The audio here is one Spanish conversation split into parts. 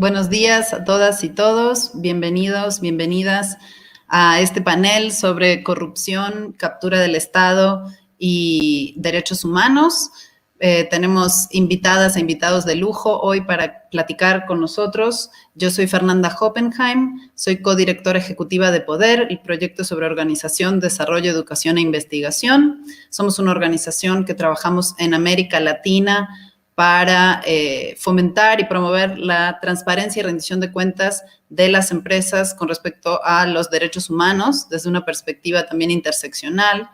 Buenos días a todas y todos. Bienvenidos, bienvenidas a este panel sobre corrupción, captura del Estado y derechos humanos. Tenemos invitadas e invitados de lujo hoy para platicar con nosotros. Yo soy Fernanda Hoppenheim, soy codirectora ejecutiva de Poder, el proyecto sobre organización, desarrollo, educación e investigación. Somos una organización que trabajamos en América Latina para fomentar y promover la transparencia y rendición de cuentas de las empresas con respecto a los derechos humanos desde una perspectiva también interseccional.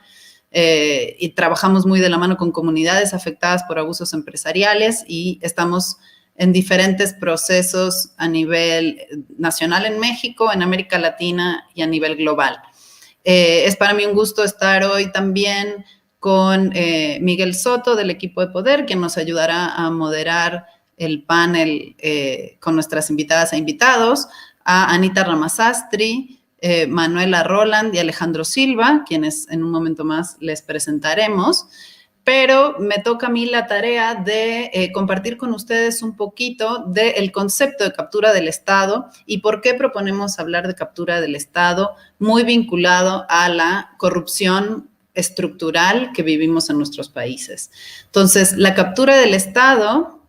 Y trabajamos muy de la mano con comunidades afectadas por abusos empresariales y estamos en diferentes procesos a nivel nacional en México, en América Latina y a nivel global. Es para mí un gusto estar hoy también con Miguel Soto del equipo de Poder, quien nos ayudará a moderar el panel con nuestras invitadas e invitados, a Anita Ramazastri, Manuela Roland y Alejandro Silva, quienes en un momento más les presentaremos. Pero me toca a mí la tarea de compartir con ustedes un poquito del concepto de captura del Estado y por qué proponemos hablar de captura del Estado, muy vinculado a la corrupción estructural que vivimos en nuestros países. Entonces, la captura del Estado,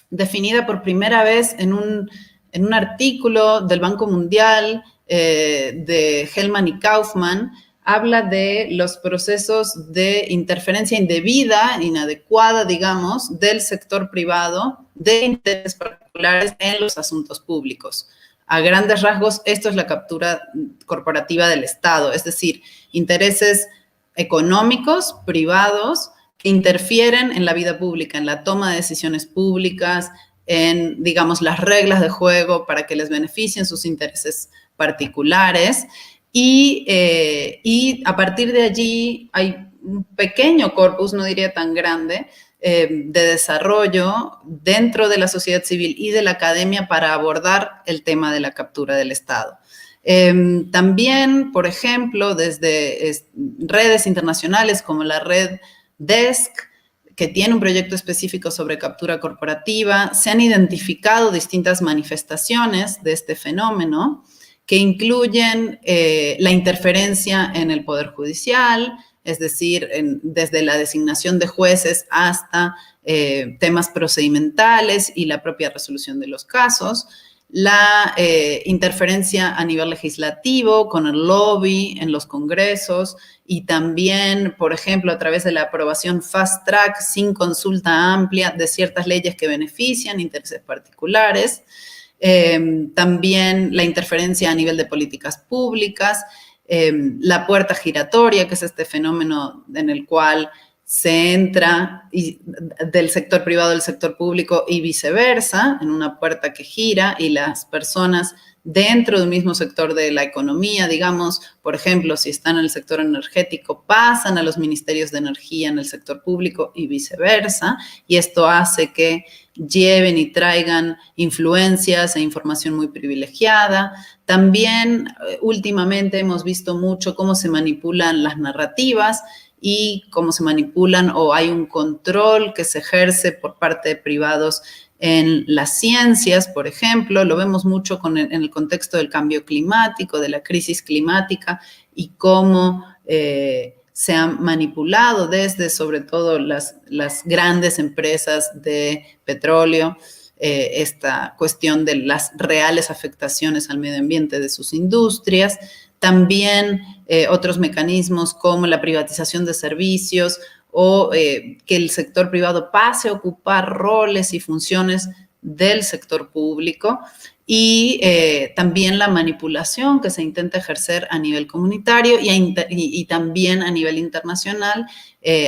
definida por primera vez en un artículo del Banco Mundial de Hellman y Kaufman, habla de los procesos de interferencia indebida, inadecuada, digamos, del sector privado de intereses particulares en los asuntos públicos. A grandes rasgos, esto es la captura corporativa del Estado, es decir, intereses económicos, privados, que interfieren en la vida pública, en la toma de decisiones públicas, en, digamos, las reglas de juego para que les beneficien sus intereses particulares. Y a partir de allí hay un pequeño corpus, no diría tan grande, de desarrollo dentro de la sociedad civil y de la academia para abordar el tema de la captura del Estado. También, por ejemplo, desde redes internacionales como la red DESC, que tiene un proyecto específico sobre captura corporativa, se han identificado distintas manifestaciones de este fenómeno que incluyen la interferencia en el Poder Judicial, es decir, desde la designación de jueces hasta temas procedimentales y la propia resolución de los casos, la interferencia a nivel legislativo con el lobby en los congresos y también, por ejemplo, a través de la aprobación fast track sin consulta amplia de ciertas leyes que benefician intereses particulares. También la interferencia a nivel de políticas públicas, la puerta giratoria, que es este fenómeno en el cual se entra del sector privado al sector público y viceversa, en una puerta que gira y las personas dentro del mismo sector de la economía, digamos, por ejemplo, si están en el sector energético, pasan a los ministerios de energía en el sector público y viceversa, y esto hace que lleven y traigan influencias e información muy privilegiada. También últimamente hemos visto mucho cómo se manipulan las narrativas y cómo se manipulan o hay un control que se ejerce por parte de privados en las ciencias, por ejemplo. Lo vemos mucho en el contexto del cambio climático, de la crisis climática y cómo se han manipulado desde, sobre todo, las grandes empresas de petróleo, esta cuestión de las reales afectaciones al medio ambiente de sus industrias. También otros mecanismos como la privatización de servicios o que el sector privado pase a ocupar roles y funciones del sector público y también la manipulación que se intenta ejercer a nivel comunitario y también a nivel internacional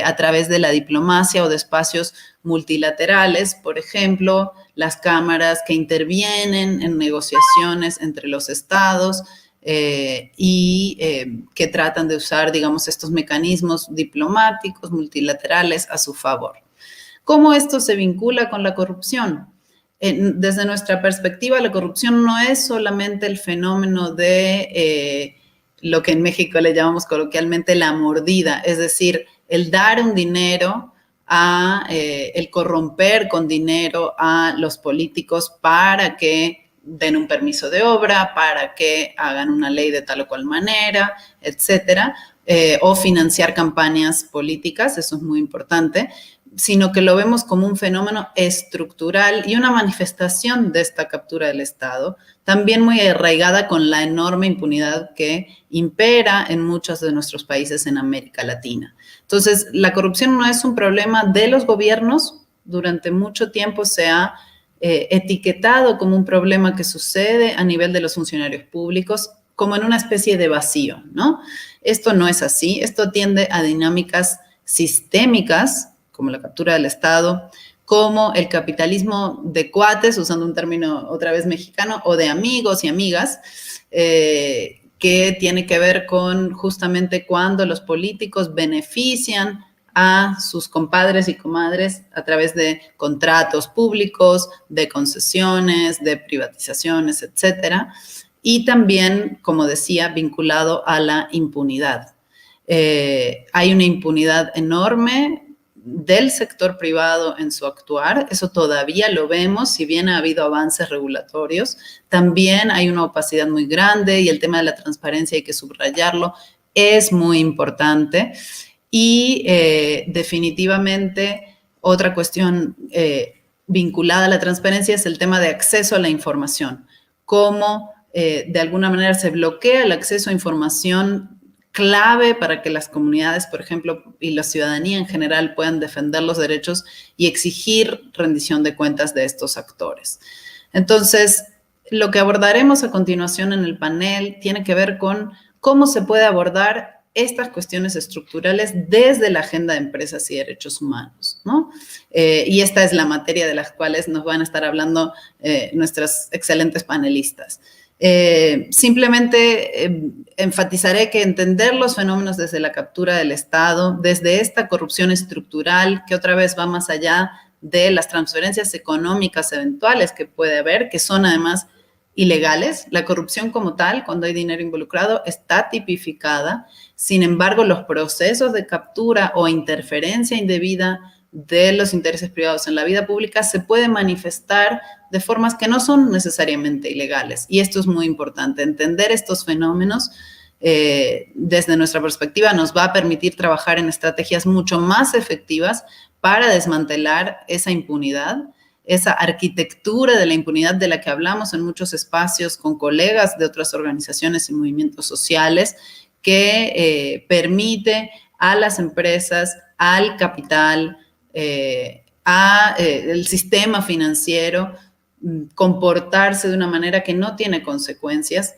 a través de la diplomacia o de espacios multilaterales, por ejemplo, las cámaras que intervienen en negociaciones entre los estados, que tratan de usar, digamos, estos mecanismos diplomáticos multilaterales a su favor. ¿Cómo esto se vincula con la corrupción? Desde nuestra perspectiva, la corrupción no es solamente el fenómeno de lo que en México le llamamos coloquialmente la mordida, es decir, el dar un dinero el corromper con dinero a los políticos para que den un permiso de obra, para que hagan una ley de tal o cual manera, etcétera, o financiar campañas políticas, eso es muy importante, sino que lo vemos como un fenómeno estructural y una manifestación de esta captura del Estado, también muy arraigada con la enorme impunidad que impera en muchos de nuestros países en América Latina. Entonces, la corrupción no es un problema de los gobiernos. Durante mucho tiempo se ha etiquetado como un problema que sucede a nivel de los funcionarios públicos, como en una especie de vacío, ¿no? Esto no es así. Esto atiende a dinámicas sistémicas, como la captura del Estado, como el capitalismo de cuates, usando un término otra vez mexicano, o de amigos y amigas, que tiene que ver con justamente cuando los políticos benefician a sus compadres y comadres a través de contratos públicos, de concesiones, de privatizaciones, etcétera. Y también, como decía, vinculado a la impunidad. Hay una impunidad enorme del sector privado en su actuar, eso todavía lo vemos, si bien ha habido avances regulatorios, también hay una opacidad muy grande y el tema de la transparencia hay que subrayarlo, es muy importante. Y definitivamente otra cuestión vinculada a la transparencia es el tema de acceso a la información, cómo de alguna manera se bloquea el acceso a información clave para que las comunidades, por ejemplo, y la ciudadanía en general puedan defender los derechos y exigir rendición de cuentas de estos actores. Entonces, lo que abordaremos a continuación en el panel tiene que ver con cómo se puede abordar estas cuestiones estructurales desde la agenda de empresas y derechos humanos, ¿no? Y esta es la materia de las cuales nos van a estar hablando nuestras excelentes panelistas. Simplemente enfatizaré que entender los fenómenos desde la captura del Estado, desde esta corrupción estructural, que otra vez va más allá de las transferencias económicas eventuales que puede haber, que son además ilegales. La corrupción como tal, cuando hay dinero involucrado, está tipificada. Sin embargo, los procesos de captura o interferencia indebida de los intereses privados en la vida pública se pueden manifestar de formas que no son necesariamente ilegales. Y esto es muy importante. Entender estos fenómenos desde nuestra perspectiva nos va a permitir trabajar en estrategias mucho más efectivas para desmantelar esa impunidad, esa arquitectura de la impunidad de la que hablamos en muchos espacios con colegas de otras organizaciones y movimientos sociales, que permite a las empresas, al capital, al sistema financiero comportarse de una manera que no tiene consecuencias.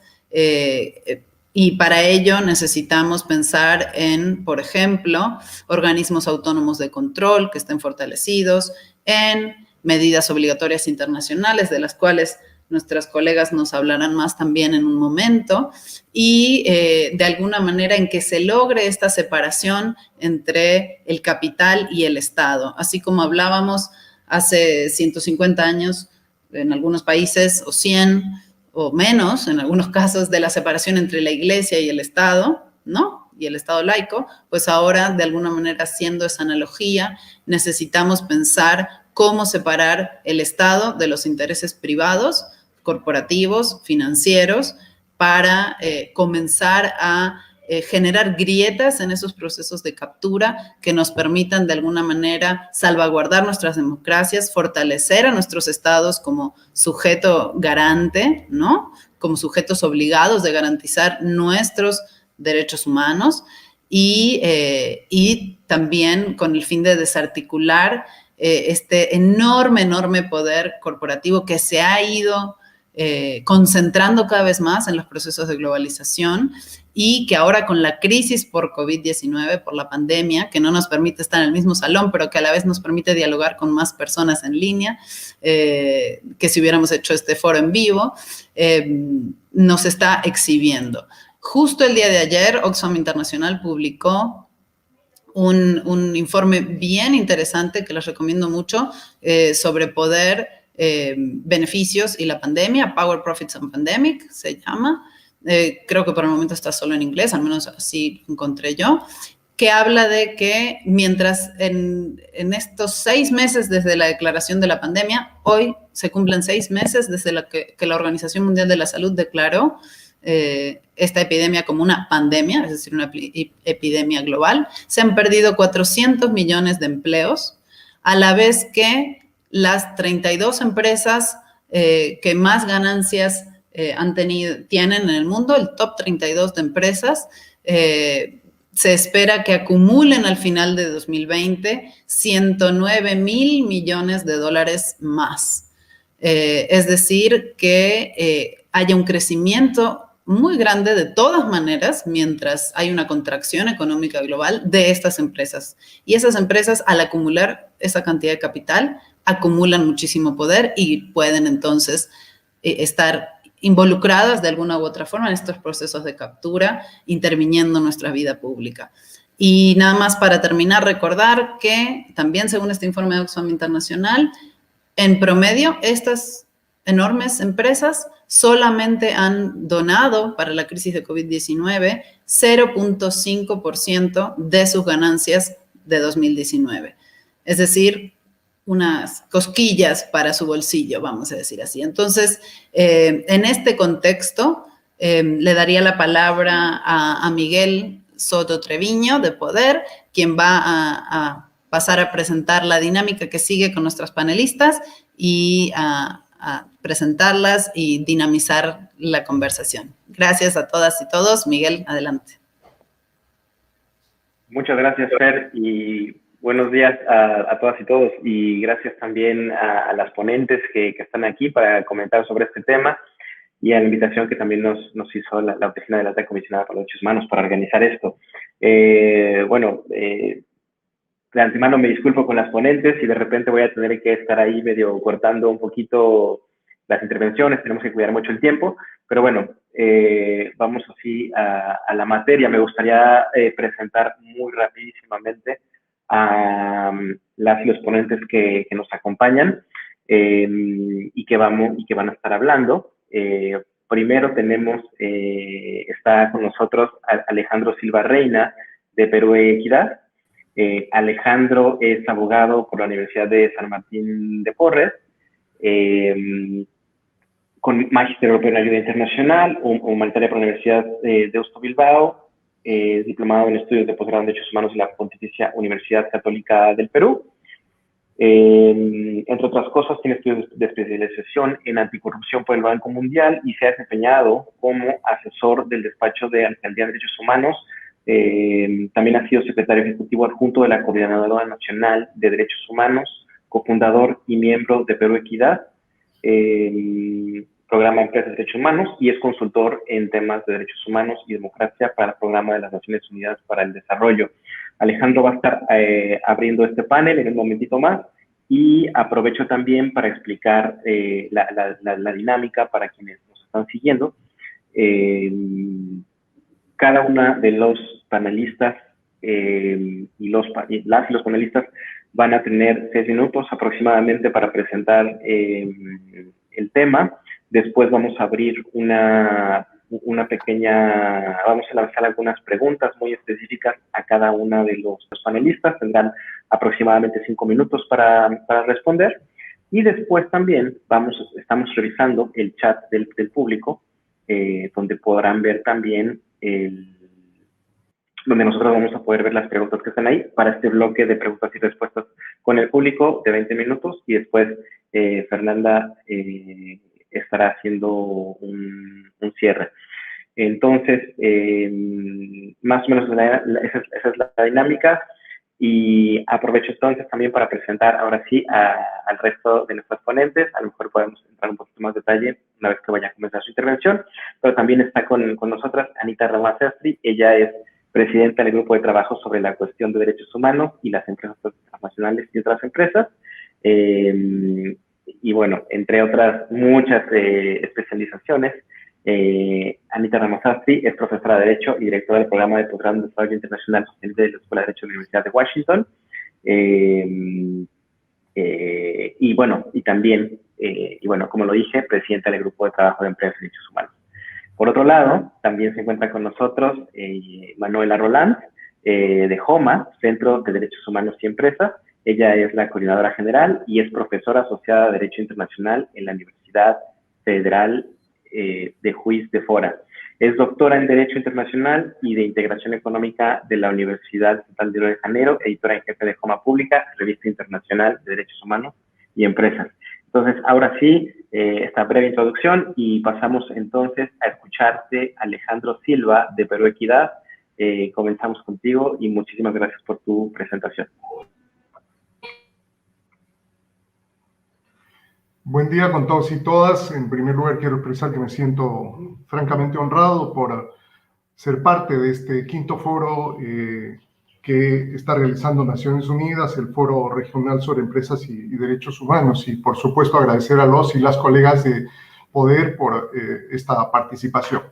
Y para ello necesitamos pensar en, por ejemplo, organismos autónomos de control que estén fortalecidos, en medidas obligatorias internacionales, de las cuales nuestras colegas nos hablarán más también en un momento, y de alguna manera en que se logre esta separación entre el capital y el Estado. Así como hablábamos hace 150 años en algunos países, o 100 o menos, en algunos casos, de la separación entre la Iglesia y el Estado, ¿no? Y el Estado laico, pues ahora, de alguna manera, haciendo esa analogía, necesitamos pensar cómo separar el Estado de los intereses privados, corporativos, financieros, para comenzar a generar grietas en esos procesos de captura que nos permitan de alguna manera salvaguardar nuestras democracias, fortalecer a nuestros estados como sujeto garante, ¿no? Como sujetos obligados de garantizar nuestros derechos humanos y también con el fin de desarticular este enorme poder corporativo que se ha ido concentrando cada vez más en los procesos de globalización y que ahora con la crisis por COVID-19, por la pandemia, que no nos permite estar en el mismo salón, pero que a la vez nos permite dialogar con más personas en línea, que si hubiéramos hecho este foro en vivo, nos está exhibiendo. Justo el día de ayer, Oxfam Internacional publicó un informe bien interesante que les recomiendo mucho sobre poder, beneficios y la pandemia, Power, Profits and Pandemic se llama. Creo que por el momento está solo en inglés, al menos así encontré yo. que habla de que mientras en estos 6 meses desde la declaración de la pandemia, hoy se cumplen 6 meses desde que la Organización Mundial de la Salud declaró esta epidemia como una pandemia, es decir, una epidemia global, se han perdido 400 millones de empleos, a la vez que las 32 empresas que más ganancias tienen en el mundo, el top 32 de empresas, se espera que acumulen al final de 2020 $109,000 millones más. Es decir, que haya un crecimiento muy grande de todas maneras mientras hay una contracción económica global de estas empresas. Y esas empresas, al acumular esa cantidad de capital, acumulan muchísimo poder y pueden entonces estar involucradas de alguna u otra forma en estos procesos de captura, interviniendo en nuestra vida pública. Y nada más para terminar, recordar que también según este informe de Oxfam Internacional, en promedio, estas enormes empresas solamente han donado para la crisis de COVID-19 0.5% de sus ganancias de 2019. Es decir, unas cosquillas para su bolsillo, vamos a decir así. Entonces, en este contexto, le daría la palabra a Miguel Soto Treviño de Poder, quien va a pasar a presentar la dinámica que sigue con nuestras panelistas y a presentarlas y dinamizar la conversación. Gracias a todas y todos. Miguel, adelante. Muchas gracias, Fer, y buenos días a todas y todos, y gracias también a las ponentes que están aquí para comentar sobre este tema, y a la invitación que también nos hizo la Oficina de la Alta Comisionada para los Derechos Humanos para organizar esto. De antemano me disculpo con las ponentes y de repente voy a tener que estar ahí medio cortando un poquito las intervenciones, tenemos que cuidar mucho el tiempo, pero bueno, vamos así a la materia. Me gustaría presentar muy rapidísimamente a las y los ponentes que nos acompañan y que van a estar hablando. Primero tenemos, está con nosotros Alejandro Silva Reina, de Perú Equidad. Alejandro es abogado por la Universidad de San Martín de Porres, con Magíster Europeo en Ayuda Internacional, humanitaria por la Universidad de Deusto Bilbao, diplomado en Estudios de Posgrado en Derechos Humanos en la Pontificia Universidad Católica del Perú. Entre otras cosas, tiene estudios de especialización en anticorrupción por el Banco Mundial y se ha desempeñado como asesor del despacho de Alcaldía de Derechos Humanos. También ha sido secretario ejecutivo adjunto de la Coordinadora Nacional de Derechos Humanos, cofundador y miembro de Perú Equidad, programa de Empresas de Derechos Humanos, y es consultor en temas de derechos humanos y democracia para el programa de las Naciones Unidas para el Desarrollo. Alejandro va a estar abriendo este panel en un momentito más, y aprovecho también para explicar la dinámica para quienes nos están siguiendo. Cada una de los panelistas y los panelistas van a tener 6 minutos aproximadamente para presentar el tema. Después vamos a abrir una pequeña, vamos a lanzar algunas preguntas muy específicas a cada una de los panelistas. Tendrán aproximadamente 5 minutos para responder. Y después también estamos revisando el chat del público, donde podrán ver también donde nosotros vamos a poder ver las preguntas que están ahí para este bloque de preguntas y respuestas con el público de 20 minutos, y después Fernanda estará haciendo un cierre. Entonces, más o menos esa es la dinámica, y aprovecho entonces también para presentar ahora sí al resto de nuestros ponentes. A lo mejor podemos entrar un poquito más de detalle una vez que vaya a comenzar su intervención, pero también está con nosotras Anita Ramassastri. Ella es presidenta del Grupo de Trabajo sobre la Cuestión de Derechos Humanos y las Empresas Transnacionales y otras empresas. Y bueno, entre otras muchas especializaciones, Anita Ramassastri es profesora de Derecho y directora del Programa de Posgrado de Desarrollo Internacional Sostenible de la Escuela de Derecho de la Universidad de Washington. Y bueno, como lo dije, presidenta del Grupo de Trabajo de Empresas y Derechos Humanos. Por otro lado, también se encuentra con nosotros Manuela Roland. de JOMA, Centro de Derechos Humanos y Empresas. Ella es la coordinadora general y es profesora asociada de Derecho Internacional en la Universidad Federal de Juiz de Fora. Es doctora en Derecho Internacional y de Integración Económica de la Universidad Estatal de Río de Janeiro, editora en jefe de JOMA Pública, Revista Internacional de Derechos Humanos y Empresas. Entonces, ahora sí, esta breve introducción y pasamos entonces a escucharte, Alejandro Silva, de Perú Equidad. Comenzamos contigo y muchísimas gracias por tu presentación. Buen día con todos y todas. En primer lugar, quiero expresar que me siento francamente honrado por ser parte de este quinto foro que está realizando Naciones Unidas, el Foro Regional sobre Empresas y Derechos Humanos. Y, por supuesto, agradecer a los y las colegas de Poder por esta participación.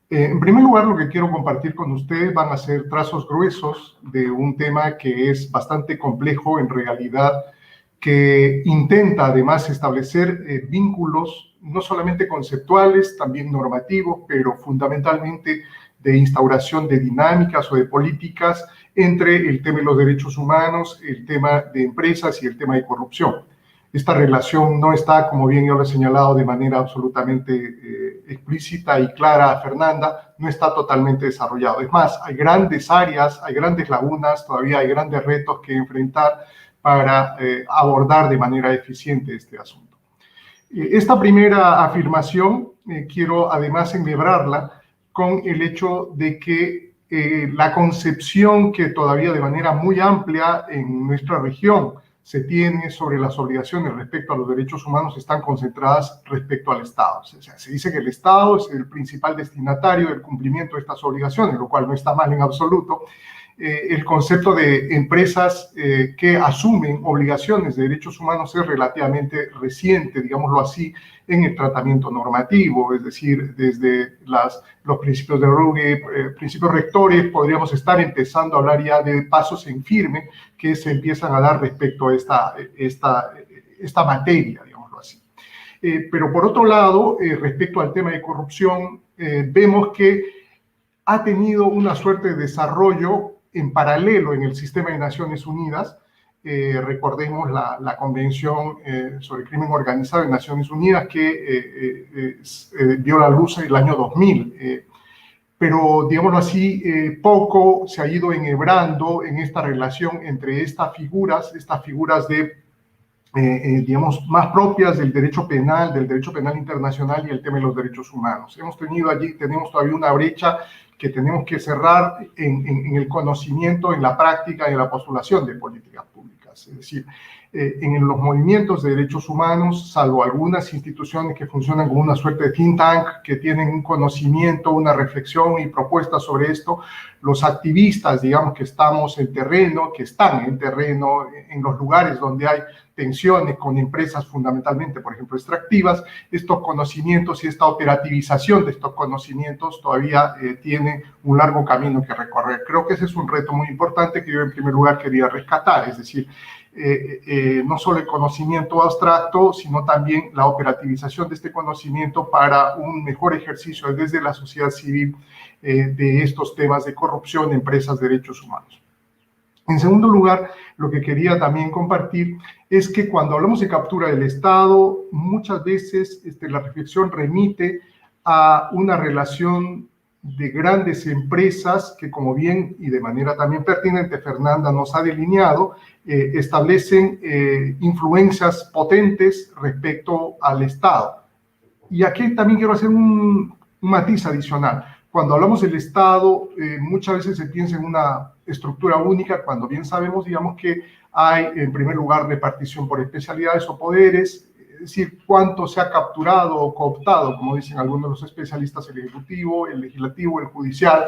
En primer lugar, lo que quiero compartir con ustedes van a ser trazos gruesos de un tema que es bastante complejo en realidad, que intenta además establecer vínculos no solamente conceptuales, también normativos, pero fundamentalmente de instauración de dinámicas o de políticas entre el tema de los derechos humanos, el tema de empresas y el tema de corrupción. Esta relación no está, como bien yo lo he señalado de manera absolutamente explícita y clara, Fernanda, no está totalmente desarrollado. Es más, hay grandes áreas, hay grandes lagunas, todavía hay grandes retos que enfrentar para abordar de manera eficiente este asunto. Esta primera afirmación quiero además enhebrarla con el hecho de que la concepción que todavía de manera muy amplia en nuestra región se tiene sobre las obligaciones respecto a los derechos humanos están concentradas respecto al Estado. O sea, se dice que el Estado es el principal destinatario del cumplimiento de estas obligaciones, lo cual no está mal en absoluto. El concepto de empresas que asumen obligaciones de derechos humanos es relativamente reciente, digámoslo así, en el tratamiento normativo, es decir, desde los principios de Ruggie, principios rectores, podríamos estar empezando a hablar ya de pasos en firme que se empiezan a dar respecto a esta materia, digámoslo así. Pero por otro lado, respecto al tema de corrupción, vemos que ha tenido una suerte de desarrollo en paralelo en el sistema de Naciones Unidas. Recordemos la Convención sobre el Crimen Organizado de Naciones Unidas que dio la luz en el año 2000. Pero, digámoslo así, poco se ha ido enhebrando en esta relación entre estas figuras de, digamos, más propias del derecho penal internacional y el tema de los derechos humanos. Tenemos todavía una brecha que tenemos que cerrar en el conocimiento, en la práctica y en la postulación de políticas públicas. Es decir, en los movimientos de derechos humanos, salvo algunas instituciones que funcionan como una suerte de think tank, que tienen un conocimiento, una reflexión y propuestas sobre esto, los activistas, digamos, que están en terreno, en los lugares donde hay tensiones con empresas fundamentalmente, por ejemplo, extractivas, estos conocimientos y esta operativización de estos conocimientos todavía tiene un largo camino que recorrer. Creo que ese es un reto muy importante que yo en primer lugar quería rescatar, es decir, no solo el conocimiento abstracto, sino también la operativización de este conocimiento para un mejor ejercicio desde la sociedad civil de estos temas de corrupción, empresas, derechos humanos. En segundo lugar, lo que quería también compartir es que cuando hablamos de captura del Estado, muchas veces la reflexión remite a una relación de grandes empresas que, como bien y de manera también pertinente Fernanda nos ha delineado, establecen influencias potentes respecto al Estado. Y aquí también quiero hacer un matiz adicional. Cuando hablamos del Estado, muchas veces se piensa en una estructura única, cuando bien sabemos, digamos, que hay, en primer lugar, repartición por especialidades o poderes, es decir, cuánto se ha capturado o cooptado, como dicen algunos de los especialistas, el Ejecutivo, el Legislativo, el Judicial,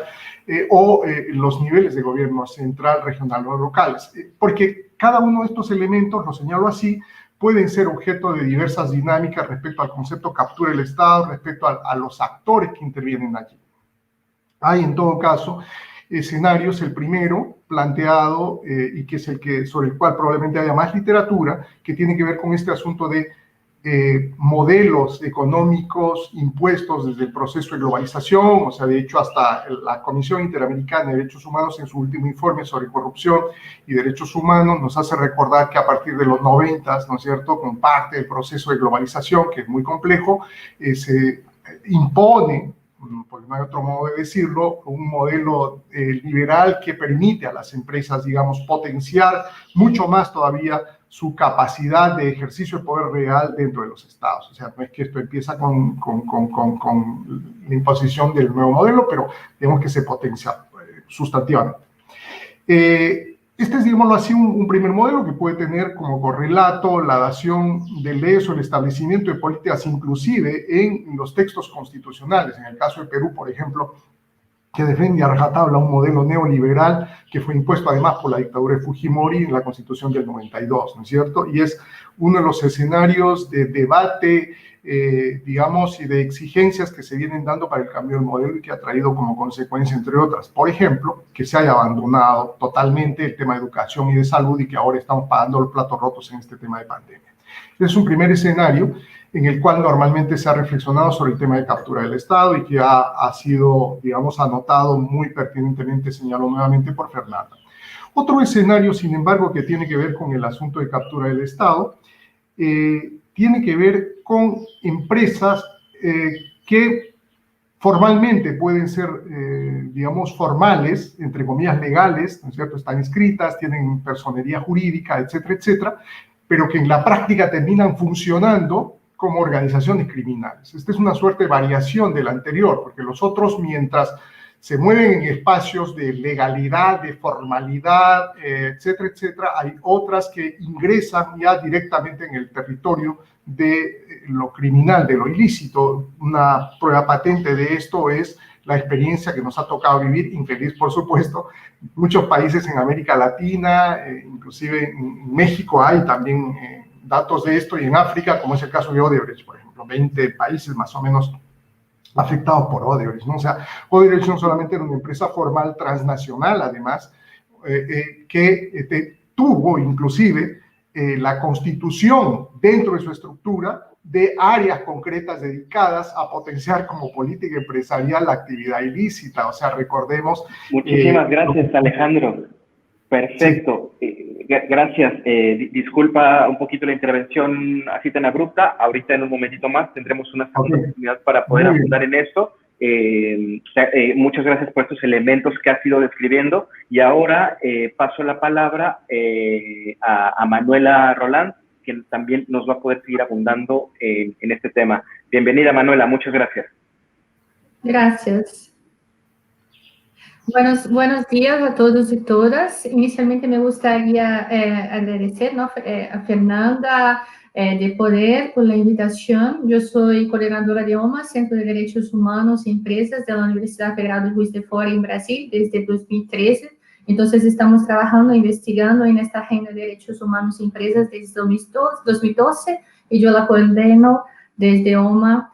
o los niveles de gobierno central, regional o locales. Porque cada uno de estos elementos, lo señalo así, pueden ser objeto de diversas dinámicas respecto al concepto captura del Estado, respecto a los actores que intervienen allí. Hay, en todo caso, escenarios, el primero planteado y que es sobre el cual probablemente haya más literatura, que tiene que ver con este asunto de modelos económicos impuestos desde el proceso de globalización. O sea, de hecho, hasta la Comisión Interamericana de Derechos Humanos, en su último informe sobre corrupción y derechos humanos, nos hace recordar que a partir de los 90, ¿no es cierto?, con parte del proceso de globalización, que es muy complejo, se impone, porque no hay otro modo de decirlo, un modelo liberal que permite a las empresas, digamos, potenciar mucho más todavía su capacidad de ejercicio de poder real dentro de los estados. O sea, no es que esto empieza con la imposición del nuevo modelo, pero digamos que se potencia sustantivamente. Este es, digámoslo así, un primer modelo que puede tener como correlato la dación de leyes o el establecimiento de políticas inclusive en los textos constitucionales. En el caso de Perú, por ejemplo, que defiende a rajatabla un modelo neoliberal que fue impuesto además por la dictadura de Fujimori en la Constitución del 92, ¿no es cierto? Y es uno de los escenarios de debate, digamos, y de exigencias que se vienen dando para el cambio del modelo y que ha traído como consecuencia, entre otras, por ejemplo, que se haya abandonado totalmente el tema de educación y de salud y que ahora estamos pagando los platos rotos en este tema de pandemia. Es un primer escenario en el cual normalmente se ha reflexionado sobre el tema de captura del Estado y que ha sido, digamos, anotado muy pertinentemente, señaló nuevamente por Fernanda. Otro escenario, sin embargo, que tiene que ver con el asunto de captura del Estado, tiene que ver con empresas que formalmente pueden ser, digamos, formales, entre comillas, legales, ¿no es cierto?, están inscritas, tienen personería jurídica, etcétera, etcétera, pero que en la práctica terminan funcionando como organizaciones criminales. Esta es una suerte de variación de la anterior, porque los otros, mientras se mueven en espacios de legalidad, de formalidad, etcétera, etcétera, hay otras que ingresan ya directamente en el territorio de lo criminal, de lo ilícito. Una prueba patente de esto es la experiencia que nos ha tocado vivir, infeliz por supuesto, en muchos países en América Latina, inclusive en México hay también datos de esto, y en África, como es el caso de Odebrecht, por ejemplo, 20 países más o menos afectados por Odebrecht, ¿no? O sea, Odebrecht no solamente era una empresa formal transnacional, además, que tuvo inclusive la constitución dentro de su estructura de áreas concretas dedicadas a potenciar como política empresarial la actividad ilícita. O sea, recordemos... Muchísimas gracias, Alejandro. Perfecto. Sí. Gracias. Disculpa un poquito la intervención así tan abrupta. Ahorita en un momentito más tendremos una segunda oportunidad para poder abundar en esto. Muchas gracias por estos elementos que has ido describiendo. Y ahora paso la palabra a Manuela Roland, que también nos va a poder seguir abundando en este tema. Bienvenida, Manuela. Muchas gracias. Gracias. Buenos días a todos y todas. Inicialmente me gustaría agradecer, ¿no?, a Fernanda de Poder por la invitación. Yo soy coordinadora de OMA, Centro de Derechos Humanos y Empresas de la Universidad Federal de Juiz de Fora en Brasil desde 2013. Entonces estamos trabajando, investigando en esta agenda de derechos humanos y empresas desde 2012 y yo la coordeno desde OMA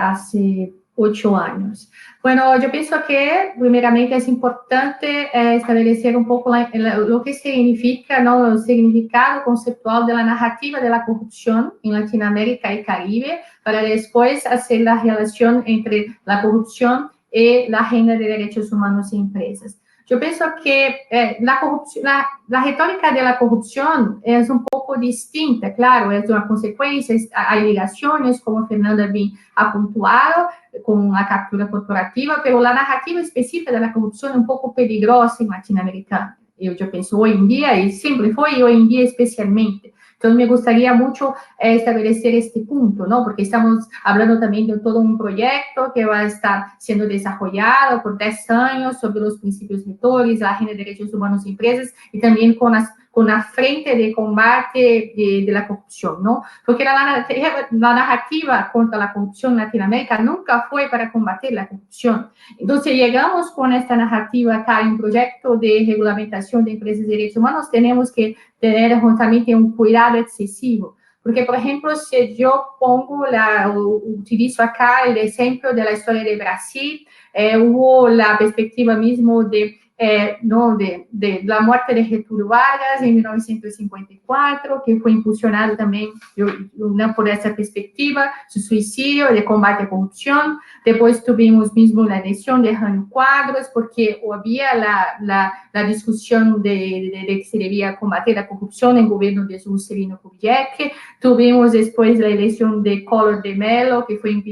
hace 8 años. Bueno, yo pienso que primeramente es importante establecer un poco lo que significa, ¿no?, el significado conceptual de la narrativa de la corrupción en Latinoamérica y Caribe, para después hacer la relación entre la corrupción y la agenda de derechos humanos y empresas. Yo pienso que la retórica de la corrupción es un poco distinta, claro, es una consecuencia, hay ligaciones, como Fernanda bien ha puntuado, con la captura corporativa, pero la narrativa específica de la corrupción es un poco peligrosa en Latinoamérica. Yo pienso hoy en día, y siempre fue, y hoy en día especialmente. Entonces, me gustaría mucho establecer este punto, ¿no? Porque estamos hablando también de todo un proyecto que va a estar siendo desarrollado por 10 años sobre los principios rectores, la agenda de derechos humanos y empresas, y también con la frente de combate de la corrupción, ¿no? Porque la narrativa contra la corrupción en Latinoamérica nunca fue para combatir la corrupción. Entonces, llegamos con esta narrativa acá en un proyecto de regulamentación de empresas de derechos humanos, tenemos que tener justamente un cuidado excesivo. Porque, por ejemplo, si yo utilizo acá el ejemplo de la historia de Brasil, hubo la perspectiva mismo de ¿no? de la muerte de Getúlio Vargas en 1954, que fue impulsionado también ¿no? por esa perspectiva, su suicidio, de combate a corrupción. Después tuvimos mismo la elección de Jânio Quadros, porque había la discusión de que se debía combater la corrupción en el gobierno de Juscelino Kubitschek. Tuvimos después la elección de Collor de Mello, que fue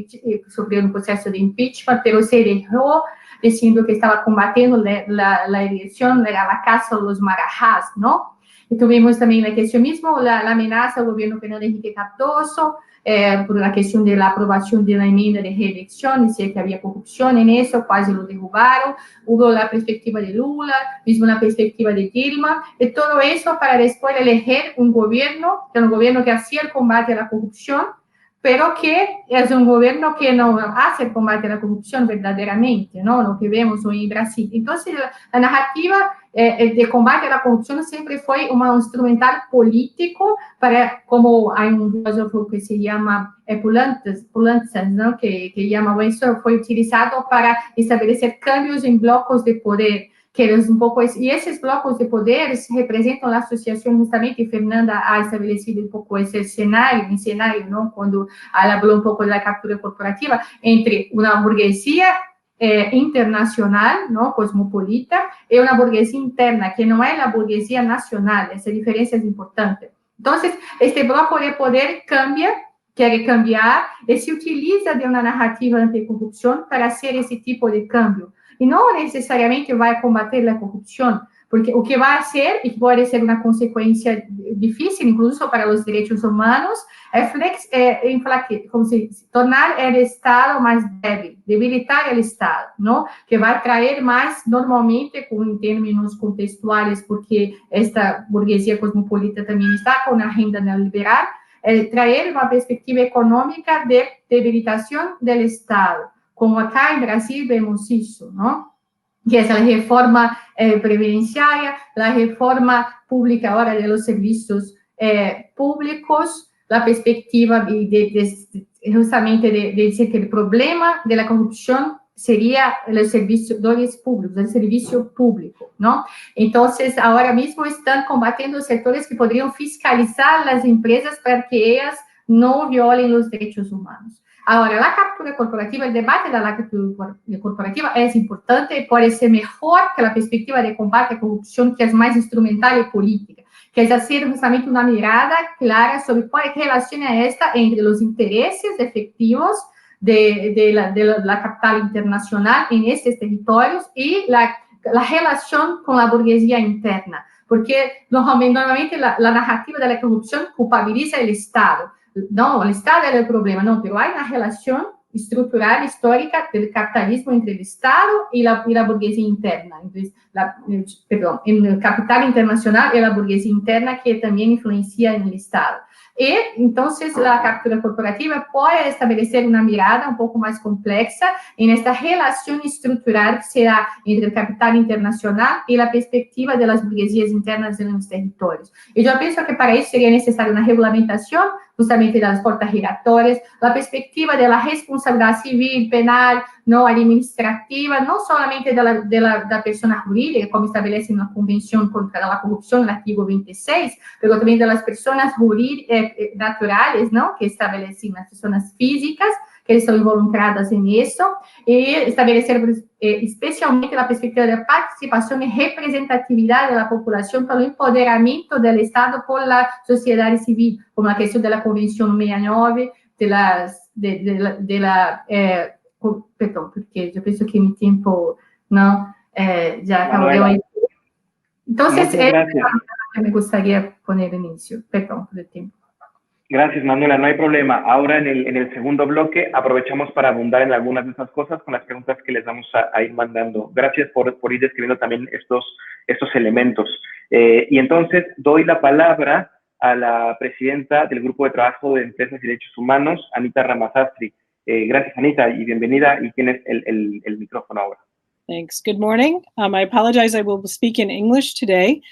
sufrió un proceso de impeachment, pero se dejó diciendo que estaba combatiendo la elección, era la caza a los marajás, ¿no? Y tuvimos también la cuestión mismo, la amenaza al gobierno Fernando Henrique Cardoso, por la cuestión de la aprobación de la enmienda de reelección, decía que había corrupción en eso, casi lo derrubaron. Hubo la perspectiva de Lula, mismo la perspectiva de Dilma, y todo eso para después elegir un gobierno que hacía el combate a la corrupción, pero que es un gobierno que no hace el combate a la corrupción verdaderamente, ¿no? Lo que vemos hoy en Brasil. Entonces, la narrativa de combate a la corrupción siempre fue un instrumental político para, como hay un filósofo que se llama Poulantzas, ¿no? que llama eso, fue utilizado para establecer cambios en blocos de poder, que es un poco, y esos blocos de poder representan la asociación, justamente, y Fernanda ha establecido un poco ese escenario, ¿no? Cuando habló un poco de la captura corporativa, entre una burguesía internacional, ¿no? Cosmopolita, y una burguesía interna, que no es la burguesía nacional. Esa diferencia es importante. Entonces, este bloco de poder quiere cambiar, y se utiliza de una narrativa anticorrupción para hacer ese tipo de cambio. Y no necesariamente va a combater la corrupción, porque lo que va a hacer, y puede ser una consecuencia difícil incluso para los derechos humanos, es tornar el Estado más débil, debilitar el Estado, ¿no? Que va a traer más, normalmente, en términos contextuales, porque esta burguesía cosmopolita también está con una agenda neoliberal, traer una perspectiva económica de debilitación del Estado. Como acá en Brasil vemos eso, ¿no? Que es la reforma previdenciaria, la reforma pública ahora de los servicios públicos, la perspectiva justamente de decir que el problema de la corrupción sería los servidores públicos, el servicio público, ¿no? Entonces, ahora mismo están combatiendo sectores que podrían fiscalizar las empresas para que ellas no violen los derechos humanos. Ahora, la captura corporativa, el debate de la captura corporativa es importante y puede ser mejor que la perspectiva de combate a corrupción, que es más instrumental y política, que es hacer justamente una mirada clara sobre cuál es la relación esta entre los intereses efectivos de la capital internacional en estos territorios y la relación con la burguesía interna, porque normalmente la narrativa de la corrupción culpabiliza el Estado. No, el Estado era el problema, no, pero hay una relación estructural, histórica del capitalismo entre el Estado y la burguesía interna. Entonces, en el capital internacional y la burguesía interna que también influencia en el Estado. Y entonces la captura corporativa puede establecer una mirada un poco más compleja en esta relación estructural que se da entre el capital internacional y la perspectiva de las burguesías internas en los territorios. Y yo pienso que para eso sería necesaria una regulamentación justamente de las puertas giratorias, la perspectiva de la responsabilidad civil, penal, no administrativa, no solamente de la persona jurídica, como establece una convención contra la corrupción, el artículo 26, pero también de las personas naturales, ¿no? Que establecen las personas físicas que están involucradas en eso, y establecer especialmente la perspectiva de participación y representatividad de la población para el empoderamiento del Estado por la sociedad civil, como la cuestión de la Convención 69, perdón, porque yo pienso que mi tiempo no ya acabó. Entonces, me gustaría poner inicio. Perdón por el tiempo. Gracias, Manuela, no hay problema. Ahora en el segundo bloque aprovechamos para abundar en algunas de esas cosas con las preguntas que les vamos a ir mandando. Gracias por ir describiendo también estos elementos. Y entonces doy la palabra a la presidenta del Grupo de Trabajo de Empresas y Derechos Humanos, Anita Ramazastri. Gracias, Anita, y bienvenida, y tienes el micrófono ahora. Thanks. Good morning. I apologize. I will speak in English today.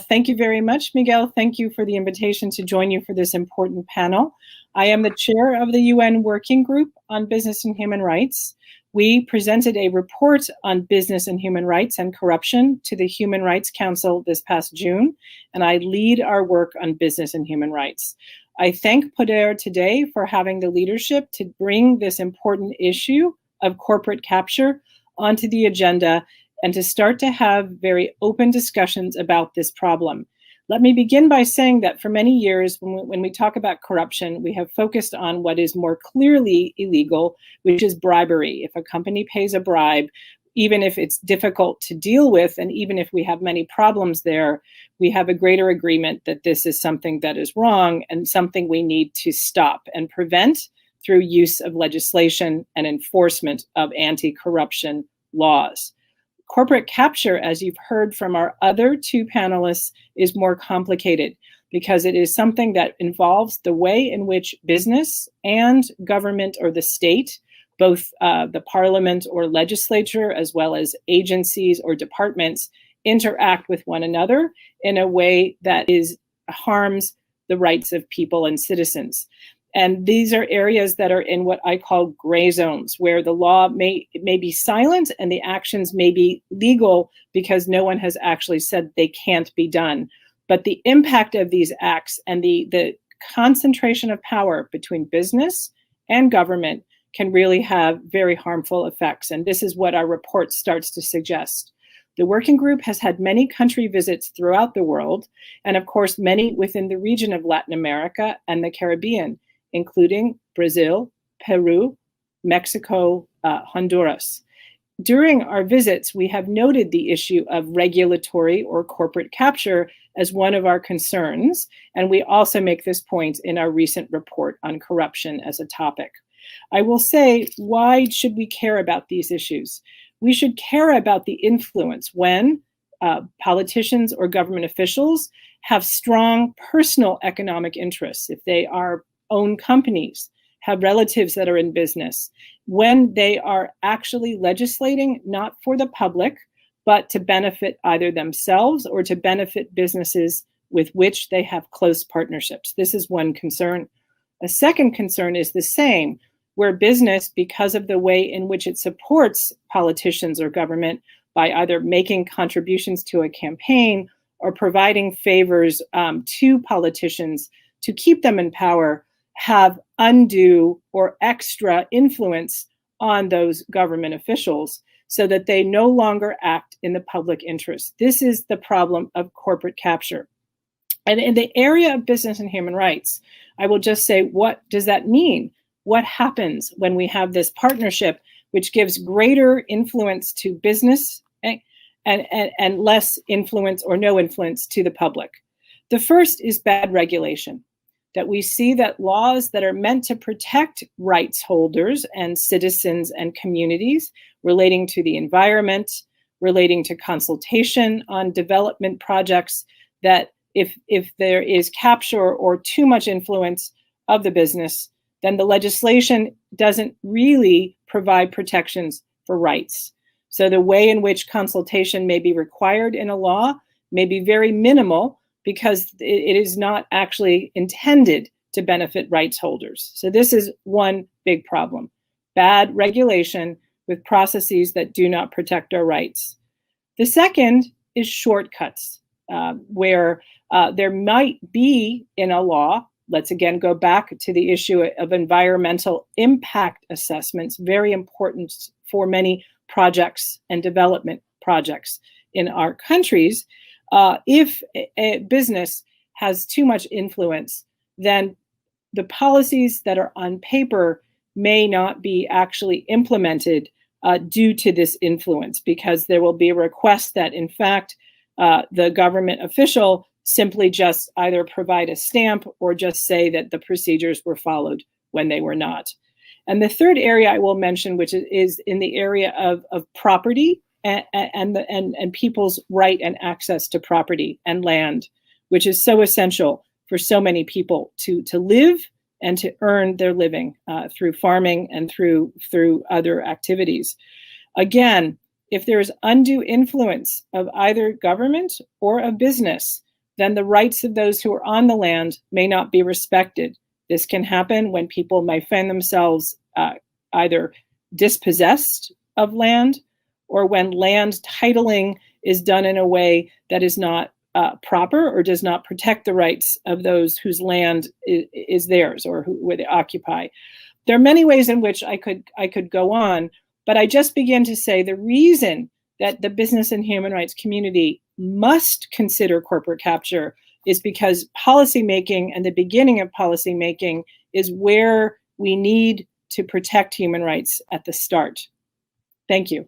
Thank you very much, Miguel. Thank you for the invitation to join you for this important panel. I am the chair of the UN Working Group on Business and Human Rights. We presented a report on business and human rights and corruption to the Human Rights Council this past June, and I lead our work on business and human rights. I thank Poder today for having the leadership to bring this important issue of corporate capture onto the agenda and to start to have very open discussions about this problem. Let me begin by saying that for many years, when we talk about corruption, we have focused on what is more clearly illegal, which is bribery. If a company pays a bribe, even if it's difficult to deal with, and even if we have many problems there, we have a greater agreement that this is something that is wrong and something we need to stop and prevent through use of legislation and enforcement of anti-corruption laws. Corporate capture, as you've heard from our other two panelists, is more complicated because it is something that involves the way in which business and government or the state, both the parliament or legislature, as well as agencies or departments, interact with one another in a way that harms the rights of people and citizens. And these are areas that are in what I call gray zones, where the law may be silent and the actions may be legal because no one has actually said they can't be done. But the impact of these acts and the concentration of power between business and government can really have very harmful effects. And this is what our report starts to suggest. The working group has had many country visits throughout the world, and of course, many within the region of Latin America and the Caribbean, including Brazil, Peru, Mexico, Honduras. During our visits, we have noted the issue of regulatory or corporate capture as one of our concerns, and we also make this point in our recent report on corruption as a topic. I will say, why should we care about these issues? We should care about the influence when politicians or government officials have strong personal economic interests, if they own companies, have relatives that are in business, when they are actually legislating not for the public, but to benefit either themselves or to benefit businesses with which they have close partnerships. This is one concern. A second concern is the same, where business, because of the way in which it supports politicians or government by either making contributions to a campaign or providing favors to politicians to keep them in power, have undue or extra influence on those government officials so that they no longer act in the public interest. This is the problem of corporate capture. And in the area of business and human rights, I will just say, what does that mean? What happens when we have this partnership which gives greater influence to business and less influence or no influence to the public? The first is bad regulation. That we see that laws that are meant to protect rights holders and citizens and communities relating to the environment, relating to consultation on development projects, that if there is capture or too much influence of the business, then the legislation doesn't really provide protections for rights. So the way in which consultation may be required in a law may be very minimal, because it is not actually intended to benefit rights holders. So this is one big problem. Bad regulation with processes that do not protect our rights. The second is shortcuts, where there might be in a law, let's again go back to the issue of environmental impact assessments, very important for many projects and development projects in our countries. If a business has too much influence, then the policies that are on paper may not be actually implemented due to this influence, because there will be a request that, in fact, the government official simply just either provide a stamp or just say that the procedures were followed when they were not. And the third area I will mention, which is in the area of property, and people's right and access to property and land, which is so essential for so many people to live and to earn their living through farming and through other activities. Again, if there is undue influence of either government or of business, then the rights of those who are on the land may not be respected. This can happen when people may find themselves either dispossessed of land, or when land titling is done in a way that is not proper or does not protect the rights of those whose land is theirs or where they occupy. There are many ways in which I could go on, but I just begin to say the reason that the business and human rights community must consider corporate capture is because policymaking and the beginning of policymaking is where we need to protect human rights at the start. Thank you.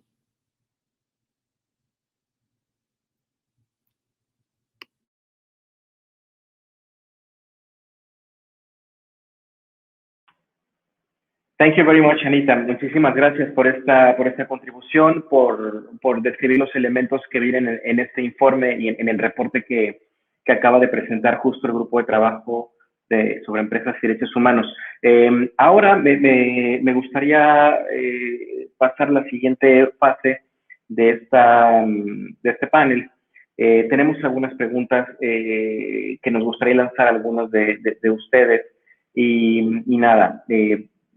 Thank you very much, Anita. Muchísimas gracias por esta contribución, por describir los elementos que vienen en este informe y en el reporte que acaba de presentar justo el grupo de trabajo sobre empresas y derechos humanos. Ahora me gustaría pasar la siguiente fase de este panel. Tenemos algunas preguntas que nos gustaría lanzar a algunos de ustedes y nada,